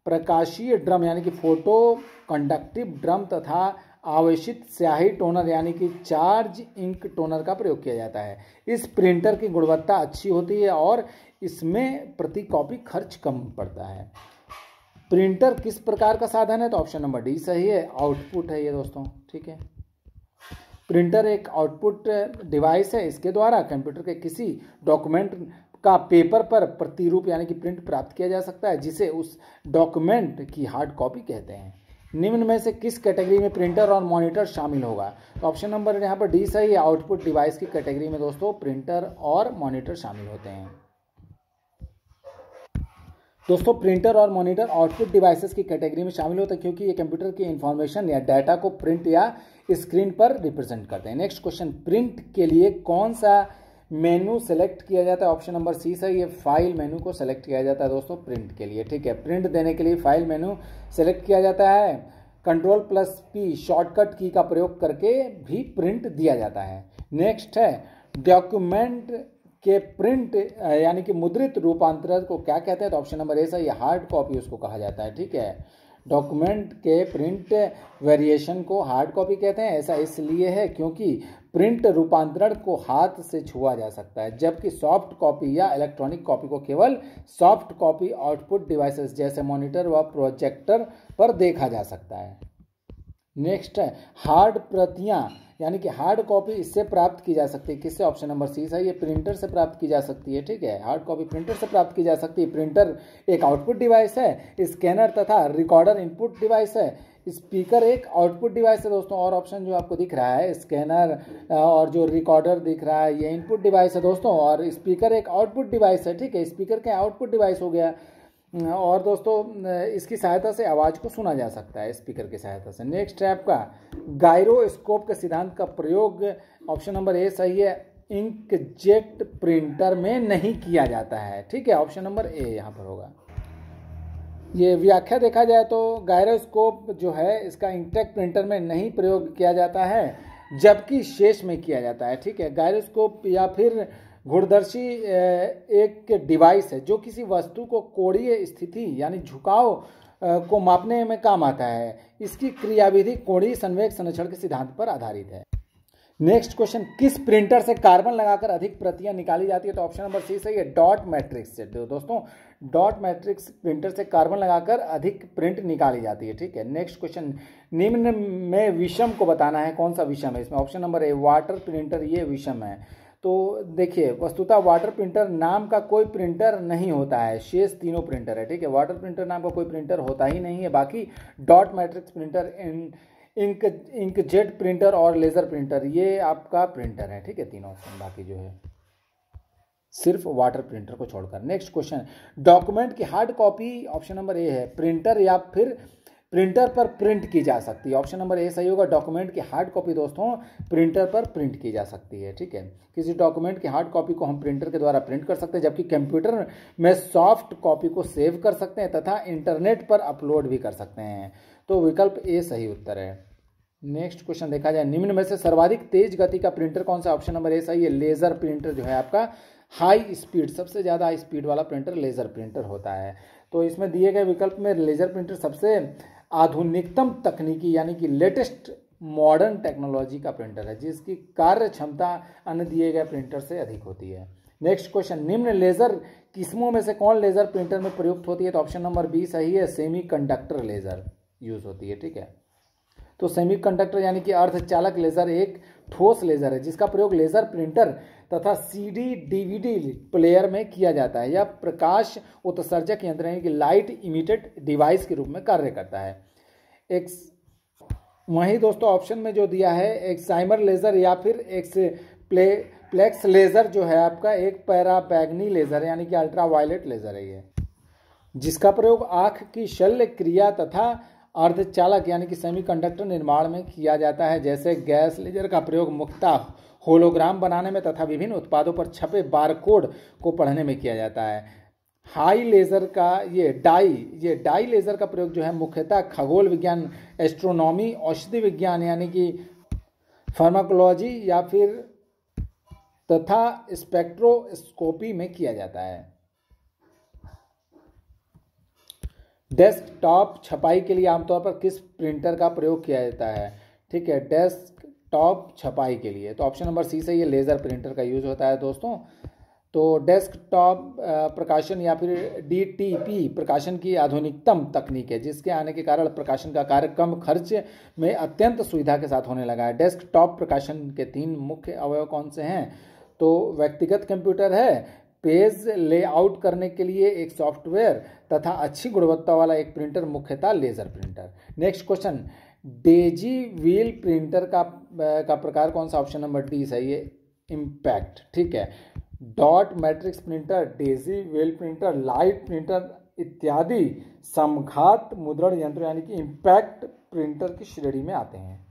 Speaker 1: प्रकाशीय ड्रम यानी कि फोटो कंडक्टिव ड्रम तथा आवेशित स्याही टोनर यानी कि चार्ज इंक टोनर का प्रयोग किया जाता है। इस प्रिंटर की गुणवत्ता अच्छी होती है और इसमें प्रति कॉपी खर्च कम पड़ता है। प्रिंटर किस प्रकार का साधन है? तो ऑप्शन नंबर डी सही है, आउटपुट है ये दोस्तों। ठीक है, प्रिंटर एक आउटपुट डिवाइस है, इसके द्वारा कंप्यूटर के किसी डॉक्यूमेंट का पेपर पर प्रतिरूप यानी कि प्रिंट प्राप्त किया जा सकता है, जिसे उस डॉक्यूमेंट की हार्ड कॉपी कहते हैं। निम्न में से किस कैटेगरी में प्रिंटर और मॉनिटर शामिल होगा? तो ऑप्शन नंबर यहाँ पर डी सही है, आउटपुट डिवाइस की कैटेगरी में दोस्तों प्रिंटर और मॉनिटर शामिल होते हैं। दोस्तों प्रिंटर और मॉनिटर आउटपुट डिवाइसेस की कैटेगरी में शामिल होते हैं क्योंकि ये कंप्यूटर की इंफॉर्मेशन या डाटा को प्रिंट या स्क्रीन पर रिप्रेजेंट करते हैं। नेक्स्ट क्वेश्चन, प्रिंट के लिए कौन सा मेनू सेलेक्ट किया जाता है? ऑप्शन नंबर सी सही है, फाइल मेनू को सेलेक्ट किया जाता है दोस्तों प्रिंट के लिए। ठीक है, प्रिंट देने के लिए फाइल मेनू सेलेक्ट किया जाता है। Ctrl+P शॉर्टकट की का प्रयोग करके भी प्रिंट दिया जाता है। नेक्स्ट है, डॉक्यूमेंट के प्रिंट यानी कि मुद्रित रूपांतरण को क्या कहते हैं? तो ऑप्शन नंबर ए सही है, हार्ड कॉपी उसको कहा जाता है। ठीक है, डॉक्यूमेंट के प्रिंट वेरिएशन को हार्ड कॉपी कहते हैं। ऐसा इसलिए है क्योंकि प्रिंट रूपांतरण को हाथ से छुआ जा सकता है, जबकि सॉफ्ट कॉपी या इलेक्ट्रॉनिक कॉपी को केवल सॉफ्ट कॉपी आउटपुट डिवाइसेस जैसे मॉनिटर व प्रोजेक्टर पर देखा जा सकता है। नेक्स्ट है, हार्ड प्रतियां यानी कि हार्ड कॉपी इससे प्राप्त की जा सकती है, किससे? ऑप्शन नंबर सी सही है, प्रिंटर से प्राप्त की जा सकती है। ठीक है, हार्ड कॉपी प्रिंटर से प्राप्त की जा सकती है। प्रिंटर एक आउटपुट डिवाइस है, स्कैनर तथा रिकॉर्डर इनपुट डिवाइस है, स्पीकर एक आउटपुट डिवाइस है दोस्तों। और ऑप्शन जो आपको दिख रहा है, स्कैनर और जो रिकॉर्डर दिख रहा है, ये इनपुट डिवाइस है दोस्तों, और स्पीकर एक आउटपुट डिवाइस है। ठीक है, स्पीकर का आउटपुट डिवाइस हो गया। और दोस्तों इसकी सहायता से आवाज़ को सुना जा सकता है, स्पीकर की सहायता से। नेक्स्ट है आपका गायरोस्कोप के सिद्धांत का प्रयोग, ऑप्शन नंबर ए सही है, इंकजेट प्रिंटर में नहीं किया जाता है। ठीक है, ऑप्शन नंबर ए यहाँ पर होगा। ये व्याख्या देखा जाए तो गायरोस्कोप जो है इसका इंकजेट प्रिंटर में नहीं प्रयोग किया जाता है, जबकि शेष में किया जाता है। ठीक है, गायरोस्कोप या फिर घूर्दर्शी एक डिवाइस है जो किसी वस्तु को कोणीय स्थिति यानी झुकाव को मापने में काम आता है। इसकी क्रियाविधि कोणीय संवेग संरक्षण के सिद्धांत पर आधारित है। नेक्स्ट क्वेश्चन, किस प्रिंटर से कार्बन लगाकर अधिक प्रतियां निकाली जाती है? तो ऑप्शन नंबर सी सही है, डॉट मैट्रिक्स से दोस्तों, डॉट मैट्रिक्स प्रिंटर से कार्बन लगाकर अधिक प्रिंट निकाली जाती है। ठीक है, नेक्स्ट क्वेश्चन, निम्न में विषम को बताना है, कौन सा विषम है इसमें? Option number A, water printer ये विषम है। तो देखिए, वस्तुतः वाटर प्रिंटर नाम का कोई प्रिंटर नहीं होता है, शेष तीनों प्रिंटर है। ठीक है, वाटर प्रिंटर नाम का कोई प्रिंटर होता ही नहीं है। बाकी dot matrix printer, inkjet printer और लेजर प्रिंटर ये आपका प्रिंटर है। ठीक है, तीनों ऑप्शन, बाकी जो है सिर्फ वाटर प्रिंटर को छोड़कर। नेक्स्ट क्वेश्चन, डॉक्यूमेंट की hard copy, option number A है, प्रिंटर या फिर प्रिंटर पर प्रिंट की जा सकती है। ऑप्शन नंबर ए सही होगा, डॉक्यूमेंट की हार्ड कॉपी दोस्तों प्रिंटर पर प्रिंट की जा सकती है। ठीक है, किसी डॉक्यूमेंट की हार्ड कॉपी को हम प्रिंटर के द्वारा प्रिंट कर सकते हैं, जबकि कंप्यूटर में सॉफ्ट कॉपी को सेव कर सकते हैं तथा इंटरनेट पर अपलोड भी कर सकते हैं। तो विकल्प ए सही उत्तर है। नेक्स्ट क्वेश्चन देखा जाए, निम्न में से सर्वाधिक तेज गति का प्रिंटर कौन सा? ऑप्शन नंबर ए सही है, लेजर प्रिंटर जो है आपका हाई स्पीड, सबसे ज़्यादा हाई स्पीड वाला प्रिंटर लेजर प्रिंटर होता है। तो इसमें दिए गए विकल्प में लेजर प्रिंटर सबसे आधुनिकतम तकनीकी यानी कि लेटेस्ट मॉडर्न टेक्नोलॉजी का प्रिंटर है, जिसकी कार्य क्षमता अन्य दिए गए प्रिंटर से अधिक होती है। नेक्स्ट क्वेश्चन, निम्न लेजर किस्मों में से कौन लेजर प्रिंटर में प्रयुक्त होती है? तो ऑप्शन नंबर बी सही है, सेमी कंडक्टर लेजर यूज होती है। ठीक है, तो सेमी कंडक्टर यानी कि अर्धचालक लेजर एक ठोस लेजर है जिसका प्रयोग लेजर प्रिंटर तथा सीडी डीवीडी प्लेयर में किया जाता है। यह प्रकाश उत्सर्जक यंत्र यानी कि लाइट इमिटेड डिवाइस के रूप में कार्य करता है। एक वहीं दोस्तों ऑप्शन में जो दिया है एक्साइमर लेजर या फिर प्लेक्स लेजर जो है आपका एक पैराबैगनी लेजर है यानी कि अल्ट्रा वायलेट लेजर है ये, जिसका प्रयोग आँख की शल्य क्रिया तथा अर्धचालक यानी कि सेमीकंडक्टर निर्माण में किया जाता है। जैसे गैस लेजर का प्रयोग मुख्यतः होलोग्राम बनाने में तथा विभिन्न उत्पादों पर छपे बारकोड को पढ़ने में किया जाता है। हाई लेजर का ये डाई लेजर का प्रयोग जो है मुख्यतः खगोल विज्ञान, एस्ट्रोनॉमी, औषधि विज्ञान यानी कि फार्माकोलॉजी या फिर तथा स्पेक्ट्रोस्कोपी में किया जाता है। डेस्कटॉप छपाई के लिए आमतौर पर किस प्रिंटर का प्रयोग किया जाता है? ठीक है, डेस्कटॉप छपाई के लिए तो ऑप्शन नंबर सी से ये लेज़र प्रिंटर का यूज होता है दोस्तों। तो डेस्कटॉप प्रकाशन या फिर डीटीपी प्रकाशन की आधुनिकतम तकनीक है जिसके आने के कारण प्रकाशन का कार्य कम खर्च में अत्यंत सुविधा के साथ होने लगा है। डेस्कटॉप प्रकाशन के 3 मुख्य अवयव कौन से हैं? तो व्यक्तिगत कंप्यूटर है, पेज लेआउट करने के लिए एक सॉफ्टवेयर तथा अच्छी गुणवत्ता वाला एक प्रिंटर, मुख्यतः laser printer. Next question, daisy wheel printer का प्रकार कौन सा? ऑप्शन नंबर डी सही है, इम्पैक्ट। ठीक है, dot matrix printer, Daisy wheel printer, light printer इत्यादि समघात मुद्रण यंत्र यानी कि इम्पैक्ट प्रिंटर की श्रेणी में आते हैं।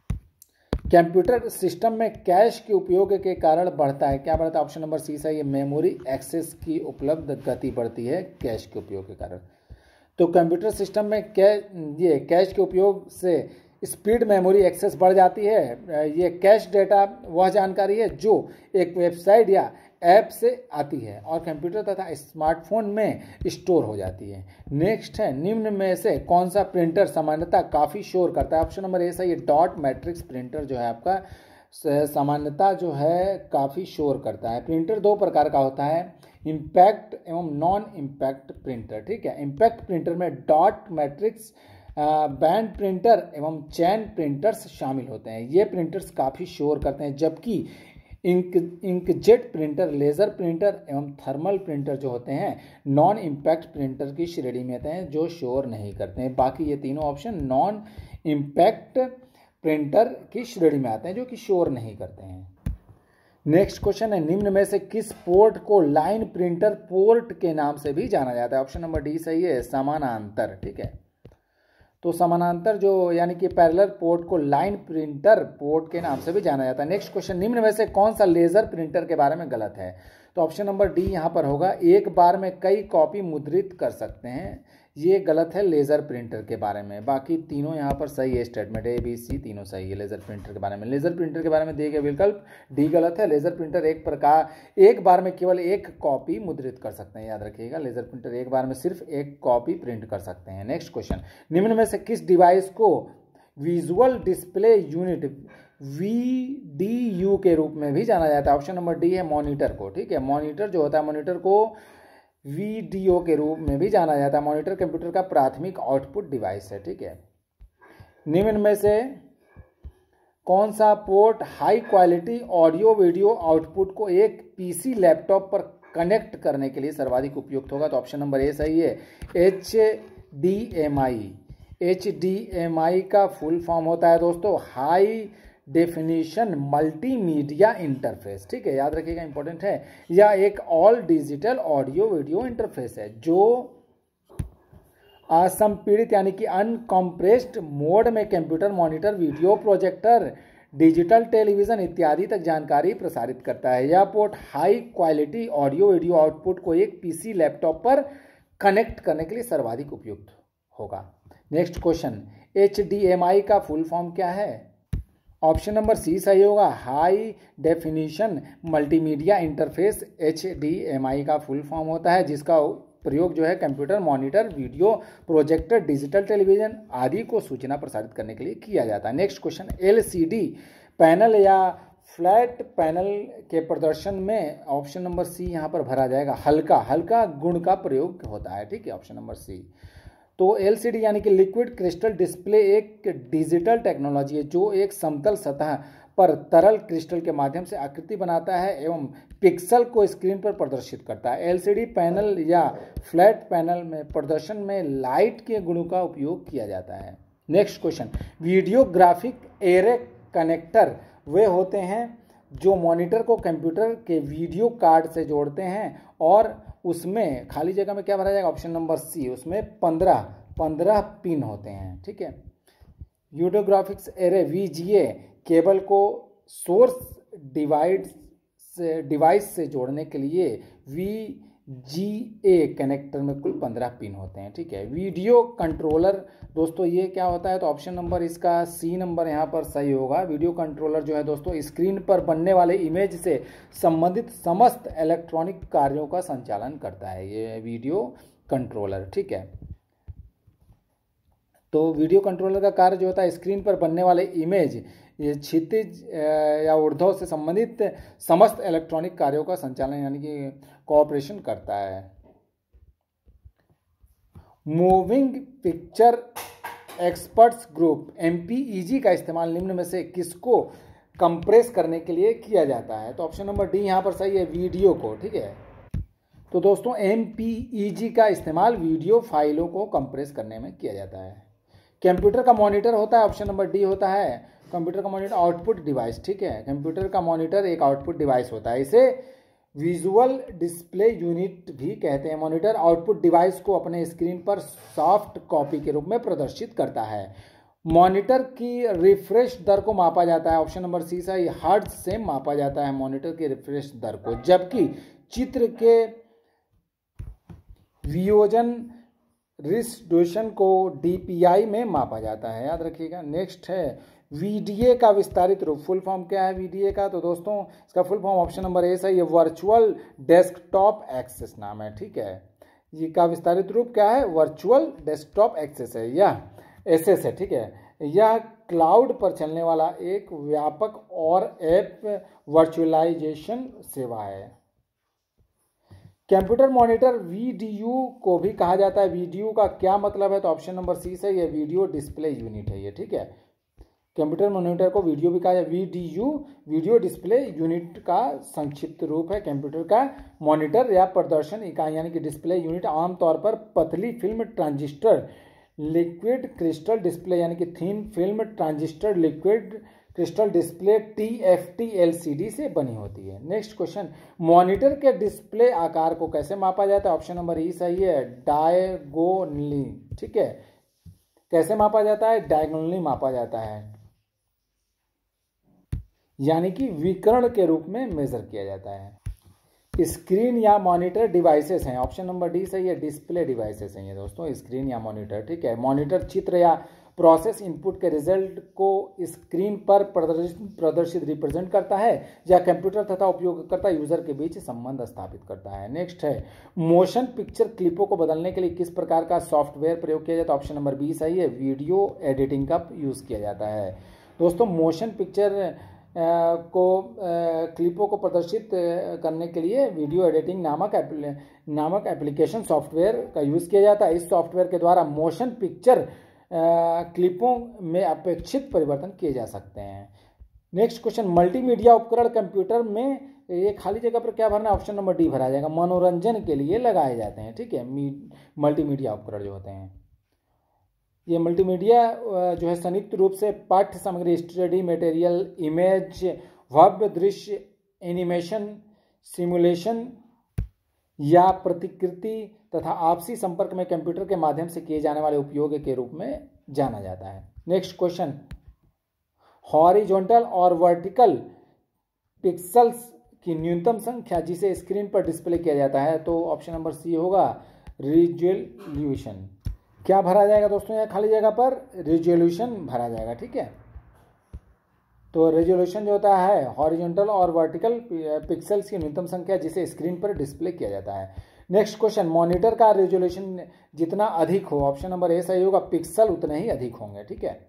Speaker 1: कंप्यूटर सिस्टम में कैश के उपयोग के कारण बढ़ता है, क्या बढ़ता है? ऑप्शन नंबर सी सही है, मेमोरी एक्सेस की उपलब्ध गति बढ़ती है कैश के उपयोग के कारण। तो कंप्यूटर सिस्टम में कैश के उपयोग से स्पीड मेमोरी एक्सेस बढ़ जाती है। ये कैश डेटा वह जानकारी है जो एक वेबसाइट या ऐप से आती है और कंप्यूटर तथा स्मार्टफोन में स्टोर हो जाती है। नेक्स्ट है, निम्न में से कौन सा प्रिंटर सामान्यतः काफ़ी शोर करता है? ऑप्शन नंबर ए सही है, डॉट मैट्रिक्स प्रिंटर जो है आपका सामान्यतः जो है काफ़ी शोर करता है। प्रिंटर 2 प्रकार का होता है, इम्पैक्ट एवं नॉन इम्पैक्ट प्रिंटर। ठीक है, इम्पैक्ट प्रिंटर में डॉट मैट्रिक्स, बैंड प्रिंटर एवं चैन प्रिंटर्स शामिल होते हैं। ये प्रिंटर्स काफ़ी शोर करते हैं, जबकि इंकजेट प्रिंटर, लेज़र प्रिंटर एवं थर्मल प्रिंटर जो होते हैं नॉन इम्पैक्ट प्रिंटर की श्रेणी में आते हैं जो शोर नहीं करते हैं। बाकी ये तीनों ऑप्शन नॉन इम्पैक्ट प्रिंटर की श्रेणी में आते हैं जो कि शोर नहीं करते हैं। नेक्स्ट क्वेश्चन है, निम्न में से किस पोर्ट को लाइन प्रिंटर पोर्ट के नाम से भी जाना जाता है? ऑप्शन नंबर डी सही है, समानांतर। ठीक है, तो समानांतर जो यानी कि पैरेलल पोर्ट को लाइन प्रिंटर पोर्ट के नाम से भी जाना जाता है। नेक्स्ट क्वेश्चन, निम्न में से कौन सा लेजर प्रिंटर के बारे में गलत है? तो ऑप्शन नंबर डी यहाँ पर होगा, एक बार में कई कॉपी मुद्रित कर सकते हैं। ये गलत है लेजर प्रिंटर के बारे में। बाकी तीनों यहाँ पर सही है, स्टेटमेंट ए बी सी तीनों सही है लेजर प्रिंटर के बारे में। लेजर प्रिंटर के बारे में दिए गए विकल्प डी गलत है। लेजर प्रिंटर एक बार में केवल एक कॉपी मुद्रित कर सकते हैं, याद रखिएगा। लेजर प्रिंटर एक बार में सिर्फ एक कॉपी प्रिंट कर सकते हैं। नेक्स्ट क्वेश्चन, निम्न में से किस डिवाइस को विजुअल डिस्प्ले यूनिट VDU के रूप में भी जाना जाता है? ऑप्शन नंबर डी है, मॉनिटर को। ठीक है, मॉनिटर जो होता है, मॉनिटर को VDO के रूप में भी जाना जाता है। मॉनिटर कंप्यूटर का प्राथमिक आउटपुट डिवाइस है। ठीक है, निम्न में से कौन सा port high quality audio video output को एक PC लैपटॉप पर कनेक्ट करने के लिए सर्वाधिक उपयुक्त होगा? तो ऑप्शन नंबर ए सही है, HDMI। HDMI का फुल फॉर्म होता है दोस्तों हाई डेफिनेशन मल्टीमीडिया इंटरफेस। ठीक है, याद रखिएगा, इंपॉर्टेंट है। यह एक all digital audio video interface है जो असंपीड़ित यानी कि अनकम्प्रेस्ड मोड में computer, monitor, video projector, digital television इत्यादि तक जानकारी प्रसारित करता है। यह port high quality audio video output को एक PC लैपटॉप पर कनेक्ट करने के लिए सर्वाधिक उपयुक्त होगा। नेक्स्ट क्वेश्चन, HDMI का फुल फॉर्म क्या है? ऑप्शन नंबर सी सही होगा। High definition multimedia interface HDMI का फुल फॉर्म होता है, जिसका प्रयोग जो है computer, monitor, video projector, digital television आदि को सूचना प्रसारित करने के लिए किया जाता है। नेक्स्ट क्वेश्चन, LCD पैनल या फ्लैट पैनल के प्रदर्शन में ऑप्शन नंबर सी यहाँ पर भरा जाएगा, हल्का गुण का प्रयोग होता है। ठीक है, ऑप्शन नंबर सी। तो LCD यानी कि लिक्विड क्रिस्टल डिस्प्ले एक डिजिटल टेक्नोलॉजी है जो एक समतल सतह पर तरल क्रिस्टल के माध्यम से आकृति बनाता है एवं पिक्सल को स्क्रीन पर प्रदर्शित करता है। LCD पैनल या फ्लैट पैनल में प्रदर्शन में लाइट के गुणों का उपयोग किया जाता है। Next question, video graphic array connector वे होते हैं जो मॉनिटर को कंप्यूटर के वीडियो कार्ड से जोड़ते हैं और उसमें खाली जगह में क्या भरा जाएगा, ऑप्शन नंबर सी, उसमें 15 पिन होते हैं। ठीक है, video graphics array VGA cable को सोर्स डिवाइस से जोड़ने के लिए VGA कनेक्टर में कुल 15 पिन होते हैं। ठीक है, वीडियो कंट्रोलर दोस्तों ये क्या होता है, तो ऑप्शन नंबर इसका सी नंबर यहाँ पर सही होगा। वीडियो कंट्रोलर जो है दोस्तों स्क्रीन पर बनने वाले इमेज से संबंधित समस्त इलेक्ट्रॉनिक कार्यों का संचालन करता है ये वीडियो कंट्रोलर। ठीक है, तो वीडियो कंट्रोलर का कार्य जो होता है स्क्रीन पर बनने वाले इमेज ये क्षितिज या ऊर्ध्व से संबंधित समस्त इलेक्ट्रॉनिक कार्यों का संचालन यानी कि कोऑपरेशन करता है। Moving picture experts group MPEG का इस्तेमाल निम्न में से किसको कंप्रेस करने के लिए किया जाता है, तो ऑप्शन नंबर डी यहाँ पर सही है, वीडियो को। ठीक है, तो दोस्तों MPEG का इस्तेमाल वीडियो फाइलों को कंप्रेस करने में किया जाता है। कंप्यूटर का मॉनिटर होता है, ऑप्शन नंबर डी होता है, कंप्यूटर का मॉनिटर आउटपुट डिवाइस। ठीक है, कंप्यूटर का मॉनिटर एक आउटपुट डिवाइस होता है, इसे विजुअल डिस्प्ले यूनिट भी कहते हैं। मॉनिटर आउटपुट डिवाइस को अपने स्क्रीन पर सॉफ्ट कॉपी के रूप में प्रदर्शित करता है। मॉनिटर की रिफ्रेश दर को मापा जाता है, ऑप्शन नंबर सी सही, हर्ट्ज से मापा जाता है मॉनिटर की रिफ्रेश दर को, जबकि चित्र के वियोजन रिजोल्यूशन को DPI में मापा जाता है, याद रखिएगा। नेक्स्ट है VDA का विस्तारित रूप, फुल फॉर्म क्या है VDA का, तो दोस्तों इसका full form option number A सही है, वर्चुअल डेस्कटॉप एक्सेस नाम है। ठीक है, ये का विस्तारित रूप क्या है, वर्चुअल डेस्कटॉप एक्सेस है या SS है। ठीक है, यह क्लाउड पर चलने वाला एक व्यापक और ऐप वर्चुअलाइजेशन सेवा है। कंप्यूटर मॉनिटर VDU को भी कहा जाता है, VDU का क्या मतलब है, तो ऑप्शन नंबर सी से ये वीडियो डिस्प्ले यूनिट है ये। ठीक है, कंप्यूटर मॉनिटर को वीडियो भी कहा जाए, VDU वीडियो डिस्प्ले यूनिट का संक्षिप्त रूप है। कंप्यूटर का मॉनिटर या प्रदर्शन इकाई यानी कि डिस्प्ले यूनिट आमतौर पर पतली film transistor liquid crystal display यानी कि thin film transistor liquid crystal display TFT LCD से बनी होती है। नेक्स्ट क्वेश्चन, मॉनिटर के डिस्प्ले आकार को कैसे मापा जाता है, ऑप्शन नंबर ई सही है, डायगोनली। ठीक है, कैसे मापा जाता है, डायगोनली मापा जाता है, यानी कि विकर्ण के रूप में मेजर किया जाता है। स्क्रीन या मॉनिटर डिवाइसेस हैं, ऑप्शन नंबर डी सही है, डिस्प्ले डिवाइसेस हैं ये दोस्तों, स्क्रीन या मॉनिटर। ठीक है, मॉनिटर चित्र या प्रोसेस इनपुट के रिजल्ट को स्क्रीन पर प्रदर्शित रिप्रेजेंट करता है या कंप्यूटर तथा उपयोगकर्ता यूजर के बीच संबंध स्थापित करता है। नेक्स्ट है, मोशन पिक्चर क्लिपों को बदलने के लिए किस प्रकार का सॉफ्टवेयर प्रयोग किया जाता है, ऑप्शन नंबर बी सही है, वीडियो एडिटिंग का यूज़ किया जाता है। दोस्तों मोशन पिक्चर क्लिपों को प्रदर्शित करने के लिए वीडियो एडिटिंग नामक एप्लीकेशन सॉफ्टवेयर का यूज़ किया जाता है। इस सॉफ्टवेयर के द्वारा मोशन पिक्चर क्लिपों में अपेक्षित परिवर्तन किए जा सकते हैं। नेक्स्ट क्वेश्चन, मल्टीमीडिया उपकरण कंप्यूटर में ये खाली जगह पर क्या भरना है, ऑप्शन नंबर डी भरा जाएगा, मनोरंजन के लिए लगाए जाते हैं। ठीक है, मल्टीमीडिया उपकरण जो होते हैं ये मल्टीमीडिया जो है संयुक्त रूप से पाठ्य सामग्री, स्टडी मटेरियल, इमेज, भव्य दृश्य, एनिमेशन, सिमुलेशन या प्रतिकृति तथा आपसी संपर्क में कंप्यूटर के माध्यम से किए जाने वाले उपयोग के रूप में जाना जाता है। नेक्स्ट क्वेश्चन, हॉरिजॉन्टल और वर्टिकल पिक्सेल्स की न्यूनतम संख्या जिसे स्क्रीन पर डिस्प्ले किया जाता है, तो ऑप्शन नंबर सी होगा, रिजोल्यूशन। क्या भरा जाएगा दोस्तों यहाँ खाली जगह पर, रिजोल्यूशन भरा जाएगा। ठीक है, तो रेजोल्यूशन जो होता है हॉरिजॉन्टल और वर्टिकल पिक्सेल्स की न्यूनतम संख्या जिसे स्क्रीन पर डिस्प्ले किया जाता है। नेक्स्ट क्वेश्चन, मॉनिटर का रेजोल्यूशन जितना अधिक हो, ऑप्शन नंबर ए सही होगा, पिक्सल उतने ही अधिक होंगे। ठीक है,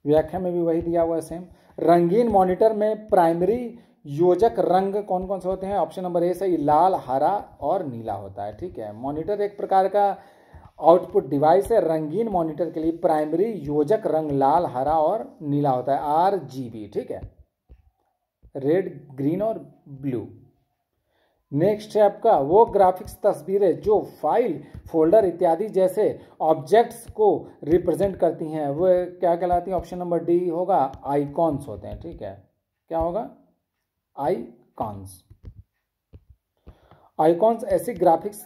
Speaker 1: व्याख्या में भी वही दिया हुआ है सेम। रंगीन मॉनिटर में प्राइमरी योजक रंग कौन कौन से होते हैं, ऑप्शन नंबर ए सही, लाल, हरा और नीला होता है। ठीक है, मॉनिटर एक प्रकार का आउटपुट डिवाइस है। रंगीन मॉनिटर के लिए प्राइमरी योजक रंग लाल, हरा और नीला होता है, RGB। ठीक है, रेड, ग्रीन और ब्लू। नेक्स्ट है आपका वो ग्राफिक्स तस्वीरें जो फाइल, फोल्डर इत्यादि जैसे ऑब्जेक्ट्स को रिप्रेजेंट करती हैं वो क्या कहलाती हैं, ऑप्शन नंबर डी होगा, आइकॉन्स होते हैं। ठीक है, क्या होगा, आइकॉन्स। आइकॉन्स ऐसी ग्राफिक्स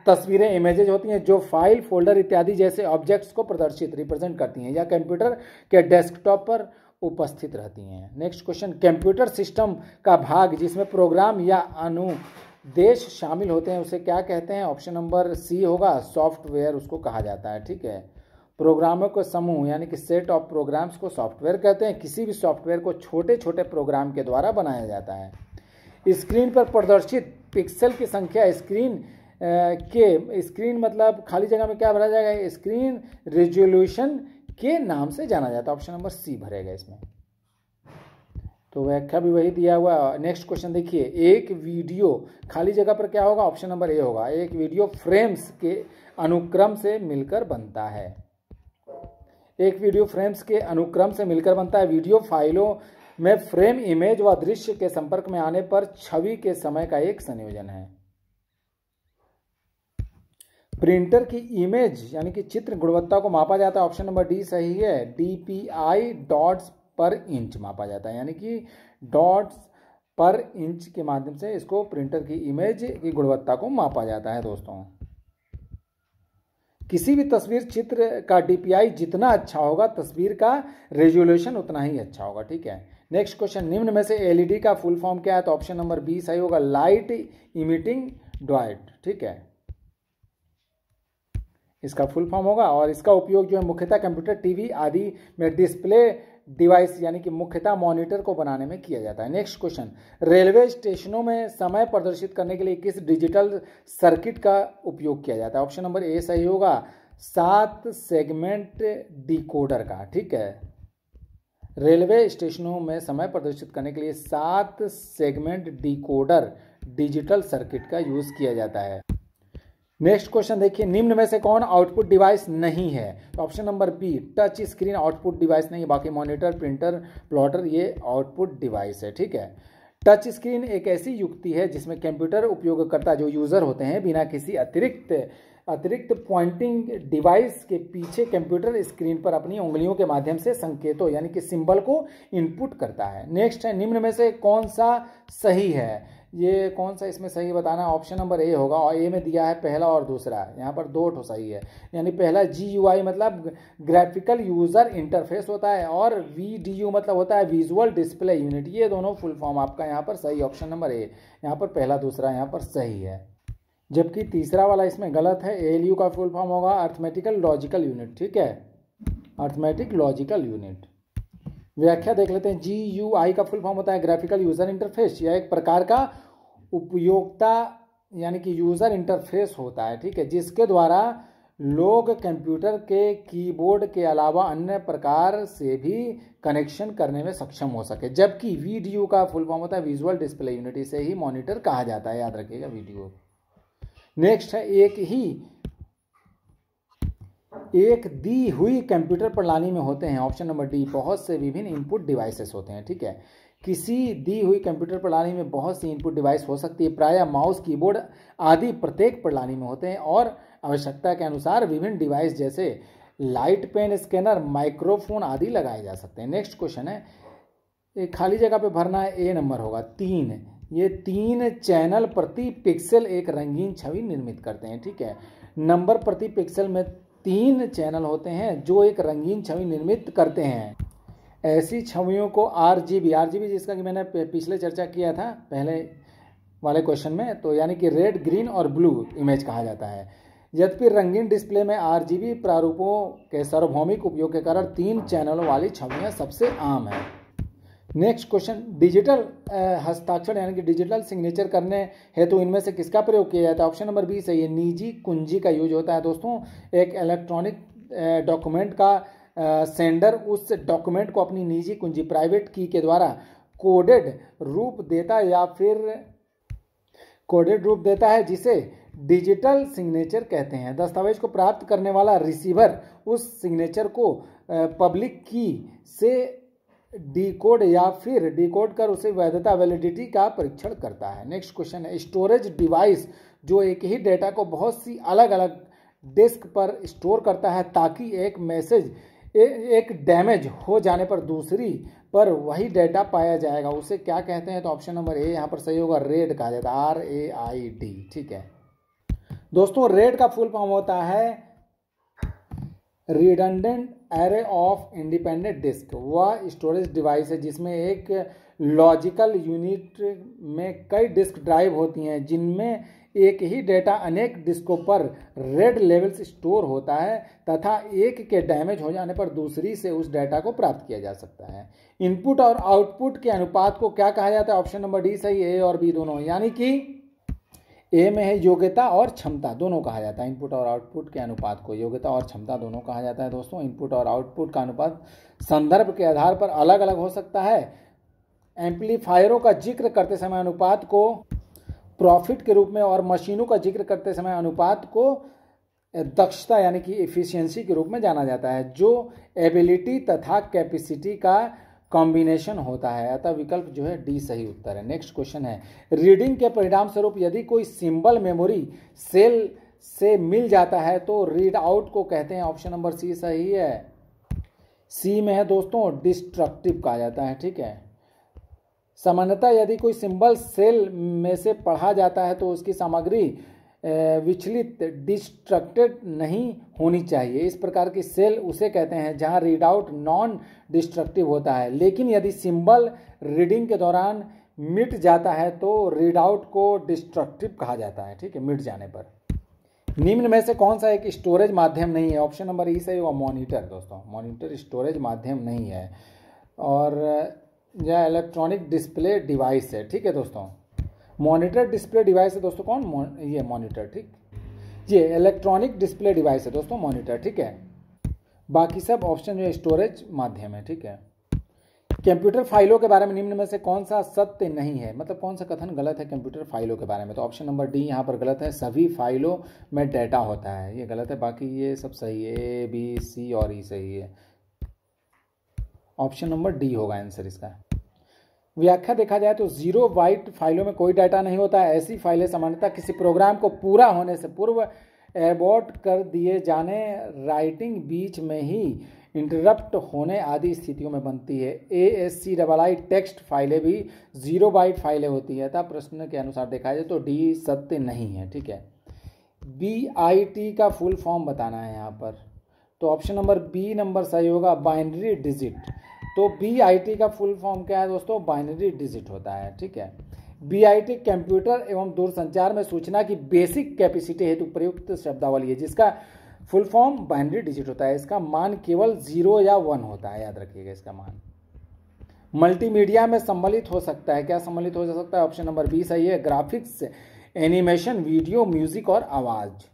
Speaker 1: तस्वीरें, इमेजेज होती हैं जो फाइल, फोल्डर इत्यादि जैसे ऑब्जेक्ट्स को प्रदर्शित, रिप्रेजेंट करती हैं या कंप्यूटर के डेस्कटॉप पर उपस्थित रहती हैं। नेक्स्ट क्वेश्चन, कंप्यूटर सिस्टम का भाग जिसमें प्रोग्राम या अनुदेश शामिल होते हैं उसे क्या कहते हैं, ऑप्शन नंबर सी होगा, सॉफ्टवेयर उसको कहा जाता है। ठीक है, प्रोग्रामों के समूह यानी कि सेट ऑफ प्रोग्राम्स को सॉफ्टवेयर कहते हैं। किसी भी सॉफ्टवेयर को छोटे छोटे प्रोग्राम के द्वारा बनाया जाता है। स्क्रीन पर प्रदर्शित पिक्सल की संख्या स्क्रीन मतलब खाली जगह में क्या भरा जाएगा, स्क्रीन रेजोल्यूशन के नाम से जाना जाता है, ऑप्शन नंबर सी भरेगा इसमें। तो व्याख्या भी वही दिया हुआ। नेक्स्ट क्वेश्चन देखिए, एक वीडियो खाली जगह पर क्या होगा, ऑप्शन नंबर ए होगा, एक वीडियो फ्रेम्स के अनुक्रम से मिलकर बनता है। एक वीडियो फ्रेम्स के अनुक्रम से मिलकर बनता है। वीडियो फाइलों में फ्रेम, इमेज व दृश्य के संपर्क में आने पर छवि के समय का एक संयोजन है। प्रिंटर की इमेज यानी कि चित्र गुणवत्ता को मापा जाता है, ऑप्शन नंबर डी सही है, DPI डॉट्स पर इंच मापा जाता है, यानी कि डॉट्स पर इंच के माध्यम से इसको प्रिंटर की इमेज की गुणवत्ता को मापा जाता है। दोस्तों, किसी भी तस्वीर चित्र का DPI जितना अच्छा होगा तस्वीर का रेजोल्यूशन उतना ही अच्छा होगा। ठीक है, नेक्स्ट क्वेश्चन, निम्न में से LED का फुल फॉर्म क्या है, तो ऑप्शन नंबर बी सही होगा, लाइट इमिटिंग डायोड। ठीक है, इसका फुल फॉर्म होगा और इसका उपयोग जो है मुख्यतः कंप्यूटर, टीवी आदि में डिस्प्ले डिवाइस यानी कि मुख्यतः मॉनिटर को बनाने में किया जाता है। नेक्स्ट क्वेश्चन, रेलवे स्टेशनों में समय प्रदर्शित करने के लिए किस डिजिटल सर्किट का उपयोग किया जाता है, ऑप्शन नंबर ए सही होगा, 7 सेगमेंट डिकोडर का। ठीक है, रेलवे स्टेशनों में समय प्रदर्शित करने के लिए 7 सेगमेंट डिकोडर डिजिटल सर्किट का यूज किया जाता है। नेक्स्ट क्वेश्चन देखिए, निम्न में से कौन आउटपुट डिवाइस नहीं है, तो option number B, touch screen output device नहीं, बाकी मॉनिटर, प्रिंटर, प्लॉटर ये आउटपुट डिवाइस है। ठीक है, टच स्क्रीन एक ऐसी युक्ति है जिसमें कंप्यूटर उपयोगकर्ता जो यूजर होते हैं बिना किसी अतिरिक्त पॉइंटिंग डिवाइस के पीछे कंप्यूटर स्क्रीन पर अपनी उंगलियों के माध्यम से संकेतों यानी कि सिंबल को इनपुट करता है। नेक्स्ट है, निम्न में से कौन सा सही है, ये कौन सा इसमें सही बताना, ऑप्शन नंबर ए होगा, और ए में दिया है पहला और दूसरा, यहाँ पर 2 सही है, यानी पहला GUI मतलब ग्राफिकल यूजर इंटरफेस होता है और VDU मतलब होता है विजुअल डिस्प्ले यूनिट। ये दोनों फुल फॉर्म आपका यहाँ पर सही, ऑप्शन नंबर ए, यहाँ पर पहला दूसरा यहाँ पर सही है, जबकि तीसरा वाला इसमें गलत है। ALU का फुल फॉर्म होगा अर्थमेटिकल लॉजिकल यूनिट। ठीक है, अर्थमेटिक लॉजिकल यूनिट। व्याख्या देख लेते हैं, GUI का फुल फॉर्म होता है ग्राफिकल यूजर इंटरफेस, यह एक प्रकार का उपयोक्ता यानी कि यूजर इंटरफेस होता है। ठीक है, जिसके द्वारा लोग कंप्यूटर के कीबोर्ड के अलावा अन्य प्रकार से भी कनेक्शन करने में सक्षम हो सके, जबकि VDU का फुल फॉर्म होता है विजुअल डिस्प्ले यूनिट, इसे ही मॉनिटर कहा जाता है, याद रखिएगा VDU। नेक्स्ट है, एक दी हुई कंप्यूटर प्रणाली में होते हैं, ऑप्शन नंबर डी, बहुत से विभिन्न इनपुट डिवाइसेस होते हैं। ठीक है, किसी दी हुई कंप्यूटर प्रणाली में बहुत सी इनपुट डिवाइस हो सकती है, प्रायः माउस, कीबोर्ड आदि प्रत्येक प्रणाली में होते हैं और आवश्यकता के अनुसार विभिन्न डिवाइस जैसे लाइट पेन, स्कैनर, माइक्रोफोन आदि लगाए जा सकते हैं। नेक्स्ट क्वेश्चन है, एक खाली जगह पे भरना है, ए नंबर होगा 3, ये 3 चैनल प्रति पिक्सल एक रंगीन छवि निर्मित करते हैं। ठीक है, नंबर प्रति पिक्सल में 3 चैनल होते हैं जो एक रंगीन छवि निर्मित करते हैं। ऐसी छवियों को RGB जिसका कि मैंने पिछले चर्चा किया था पहले वाले क्वेश्चन में, तो यानी कि रेड, ग्रीन और ब्लू इमेज कहा जाता है। यद्यपि रंगीन डिस्प्ले में आरजीबी प्रारूपों के सार्वभौमिक उपयोग के कारण 3 चैनलों वाली छवियां सबसे आम है। नेक्स्ट क्वेश्चन, डिजिटल हस्ताक्षर यानी कि डिजिटल सिग्नेचर करने हेतु इनमें से किसका प्रयोग किया जाता है? ऑप्शन नंबर बी सही है, निजी कुंजी का यूज होता है। दोस्तों, एक इलेक्ट्रॉनिक डॉक्यूमेंट का सेंडर उस डॉक्यूमेंट को अपनी निजी कुंजी प्राइवेट की के द्वारा कोडेड रूप देता है जिसे डिजिटल सिग्नेचर कहते हैं। दस्तावेज को प्राप्त करने वाला रिसीवर उस सिग्नेचर को पब्लिक की से डिकोड कर उसे वैधता वैलिडिटी का परीक्षण करता है। नेक्स्ट क्वेश्चन है, स्टोरेज डिवाइस जो एक ही डेटा को बहुत सी अलग अलग डिस्क पर स्टोर करता है ताकि एक डैमेज हो जाने पर दूसरी पर वही डेटा पाया जाएगा, उसे क्या कहते हैं? तो ऑप्शन नंबर ए यहाँ पर सही होगा, रेड कहा जाता है, RAID। ठीक है दोस्तों, रेड का फुल फॉर्म होता है redundant array of independent disk. वह स्टोरेज डिवाइस है जिसमें एक लॉजिकल यूनिट में कई डिस्क ड्राइव होती हैं जिनमें एक ही डेटा अनेक डिस्कों पर रेड लेवल्स स्टोर होता है तथा एक के डैमेज हो जाने पर दूसरी से उस डेटा को प्राप्त किया जा सकता है। इनपुट और आउटपुट के अनुपात को क्या कहा जाता है? ऑप्शन नंबर डी सही, ए और बी दोनों, यानी कि ए में है योग्यता और क्षमता, दोनों कहा जाता है। इनपुट और आउटपुट के अनुपात को योग्यता और क्षमता दोनों कहा जाता है। दोस्तों, इनपुट और आउटपुट का अनुपात संदर्भ के आधार पर अलग अलग हो सकता है। एम्पलीफायरों का जिक्र करते समय अनुपात को प्रॉफिट के रूप में और मशीनों का जिक्र करते समय अनुपात को दक्षता यानी कि एफिशिएंसी के रूप में जाना जाता है, जो एबिलिटी तथा कैपेसिटी का कॉम्बिनेशन होता है। अतः विकल्प जो है डी सही उत्तर है। नेक्स्ट क्वेश्चन है, रीडिंग के परिणाम स्वरूप यदि कोई सिंबल मेमोरी सेल से मिल जाता है तो रीड आउट को कहते हैं। ऑप्शन नंबर सी सही है, सी में है दोस्तों, डिस्ट्रक्टिव कहा जाता है। ठीक है, सामान्यतः यदि कोई सिंबल सेल में से पढ़ा जाता है तो उसकी सामग्री विचलित डिस्ट्रक्टेड नहीं होनी चाहिए। इस प्रकार की सेल उसे कहते हैं जहां रीड आउट नॉन डिस्ट्रक्टिव होता है। लेकिन यदि सिंबल रीडिंग के दौरान मिट जाता है तो रीड आउट को डिस्ट्रक्टिव कहा जाता है। ठीक है, मिट जाने पर। निम्न में से कौन सा एक स्टोरेज माध्यम नहीं है? ऑप्शन नंबर ई सही होगा, मॉनिटर। दोस्तों, मॉनिटर स्टोरेज माध्यम नहीं है और यह इलेक्ट्रॉनिक डिस्प्ले डिवाइस है। ठीक है दोस्तों, मॉनिटर डिस्प्ले डिवाइस है दोस्तों। कौन? ये मॉनिटर। ठीक, ये इलेक्ट्रॉनिक डिस्प्ले डिवाइस है दोस्तों, मॉनिटर। ठीक है, बाकी सब ऑप्शन जो है स्टोरेज माध्यम है। ठीक है, कंप्यूटर फाइलों के बारे में निम्न में से कौन सा सत्य नहीं है? मतलब कौन सा कथन गलत है कंप्यूटर फाइलों के बारे में? तो ऑप्शन नंबर डी यहाँ पर गलत है, सभी फाइलों में डेटा होता है, ये गलत है। बाकी ये सब सही है, ए बी सी और ई सही है। ऑप्शन नंबर डी होगा आंसर इसका। व्याख्या देखा जाए तो 0 बाइट फाइलों में कोई डाटा नहीं होता है। ऐसी फाइलें सामान्यतः किसी प्रोग्राम को पूरा होने से पूर्व एबॉर्ट कर दिए जाने, राइटिंग बीच में ही इंटरप्ट होने आदि स्थितियों में बनती है। ASCII टेक्स्ट फाइलें भी 0 बाइट फाइलें होती है। अतः प्रश्न के अनुसार देखा जाए तो डी सत्य नहीं है। ठीक है, BIT का फुल फॉर्म बताना है यहाँ पर, तो ऑप्शन नंबर बी नंबर सही होगा, बाइनरी डिजिट। तो BIT का फुल फॉर्म क्या है दोस्तों? बाइनरी डिजिट होता है। ठीक है, BIT कंप्यूटर एवं दूरसंचार में सूचना की बेसिक कैपेसिटी हेतु प्रयुक्त शब्दावली है जिसका फुल फॉर्म बाइनरी डिजिट होता है। इसका मान केवल 0 या 1 होता है, याद रखिएगा इसका मान। मल्टीमीडिया में सम्मिलित हो सकता है, क्या सम्मिलित हो सकता है? ऑप्शन नंबर बी सही है, ग्राफिक्स, एनिमेशन, वीडियो, म्यूजिक और आवाज़।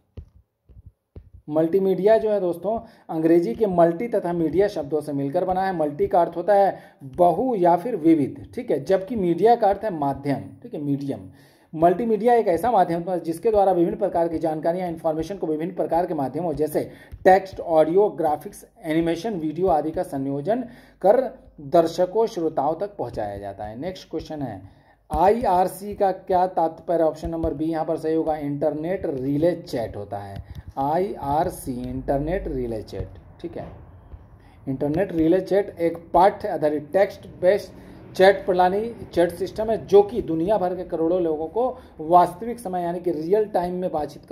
Speaker 1: मल्टीमीडिया जो है दोस्तों अंग्रेजी के मल्टी तथा मीडिया शब्दों से मिलकर बना है। मल्टी का अर्थ होता है बहु या फिर विविध। ठीक है, जबकि मीडिया का अर्थ है माध्यम। ठीक है, मीडियम। मल्टीमीडिया एक ऐसा माध्यम है जिसके द्वारा विभिन्न प्रकार की जानकारियां, इन्फॉर्मेशन को विभिन्न प्रकार के माध्यमों जैसे text, audio, graphics, animation, video आदि का संयोजन कर दर्शकों, श्रोताओं तक पहुंचाया जाता है। नेक्स्ट क्वेश्चन है, IRC का क्या तात्पर्य? ऑप्शन नंबर बी यहाँ पर सही होगा, इंटरनेट रिले चैट होता है। IRC internet relay chat. ठीक है, इंटरनेट रिले चैट एक पाठ्य आधारित टेक्स्ट बेस्ड चैट प्रणाली, चैट सिस्टम है जो कि दुनिया भर के करोड़ों लोगों को वास्तविक समय यानी कि रियल टाइम में बातचीत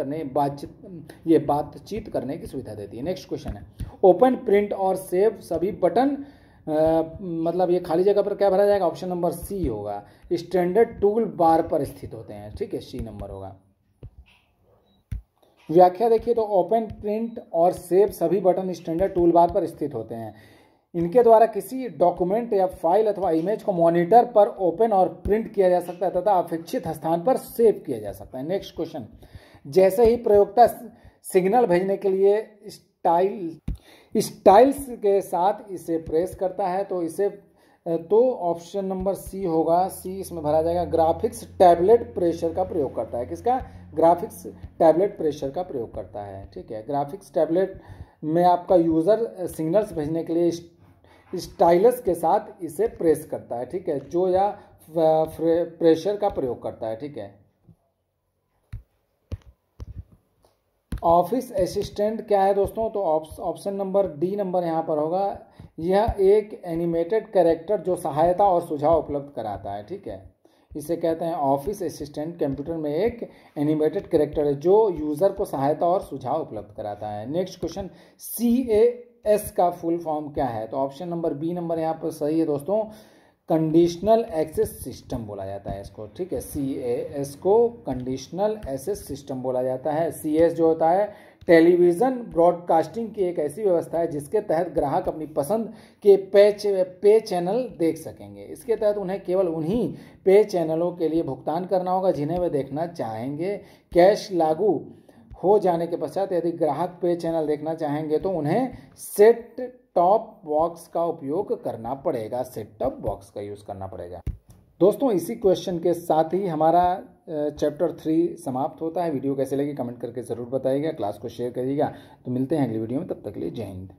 Speaker 1: करने की सुविधा देती है। नेक्स्ट क्वेश्चन है, ओपन, प्रिंट और सेव सभी बटन मतलब ये खाली जगह पर क्या भरा जाएगा? ऑप्शन नंबर सी होगा, स्टैंडर्ड टूल बार पर स्थित होते हैं। ठीक है, सी नंबर होगा। व्याख्या देखिए तो ओपन, प्रिंट और सेव सभी बटन स्टैंडर्ड टूल बार पर स्थित होते हैं। इनके द्वारा किसी डॉक्यूमेंट या फाइल अथवा इमेज को मॉनिटर पर ओपन और प्रिंट किया जा सकता है तथा अपेक्षित स्थान पर सेव किया जा सकता है। नेक्स्ट क्वेश्चन, जैसे ही प्रयोक्ता सिग्नल भेजने के लिए स्टाइल्स के साथ इसे प्रेस करता है तो ऑप्शन नंबर सी होगा, सी इसमें भरा जाएगा। ग्राफिक्स टैबलेट प्रेशर का प्रयोग करता है। किसका? ग्राफिक्स टैबलेट प्रेशर का प्रयोग करता है। ठीक है, ग्राफिक्स टैबलेट में आपका यूज़र सिग्नल्स भेजने के लिए स्टाइलस के साथ इसे प्रेस करता है। ठीक है, जो या प्रेशर का प्रयोग करता है। ठीक है, ऑफिस असिस्टेंट क्या है दोस्तों? तो ऑप्शन नंबर डी नंबर यहाँ पर होगा। यह एक एनिमेटेड कैरेक्टर जो सहायता और सुझाव उपलब्ध कराता है। ठीक है, इसे कहते हैं ऑफिस असिस्टेंट। कंप्यूटर में एक एनिमेटेड कैरेक्टर है जो यूज़र को सहायता और सुझाव उपलब्ध कराता है। नेक्स्ट क्वेश्चन, CAS का फुल फॉर्म क्या है? तो ऑप्शन नंबर बी नंबर यहाँ पर सही है दोस्तों। कंडीशनल एक्सेस सिस्टम बोला जाता है इसको। ठीक है, CAS को कंडीशनल एक्सेस सिस्टम बोला जाता है। CS जो होता है टेलीविज़न ब्रॉडकास्टिंग की एक ऐसी व्यवस्था है जिसके तहत ग्राहक अपनी पसंद के पे चैनल देख सकेंगे। इसके तहत उन्हें केवल उन्हीं पे चैनलों के लिए भुगतान करना होगा जिन्हें वे देखना चाहेंगे। कैश लागू हो जाने के पश्चात यदि ग्राहक पे चैनल देखना चाहेंगे तो उन्हें सेट टॉप बॉक्स का उपयोग करना पड़ेगा। सेट टॉप बॉक्स का यूज़ करना पड़ेगा। दोस्तों, इसी क्वेश्चन के साथ ही हमारा चैप्टर 3 समाप्त होता है। वीडियो कैसे लगी कमेंट करके ज़रूर बताइएगा, क्लास को शेयर करिएगा। तो मिलते हैं अगली वीडियो में, तब तक के लिए जय हिंद।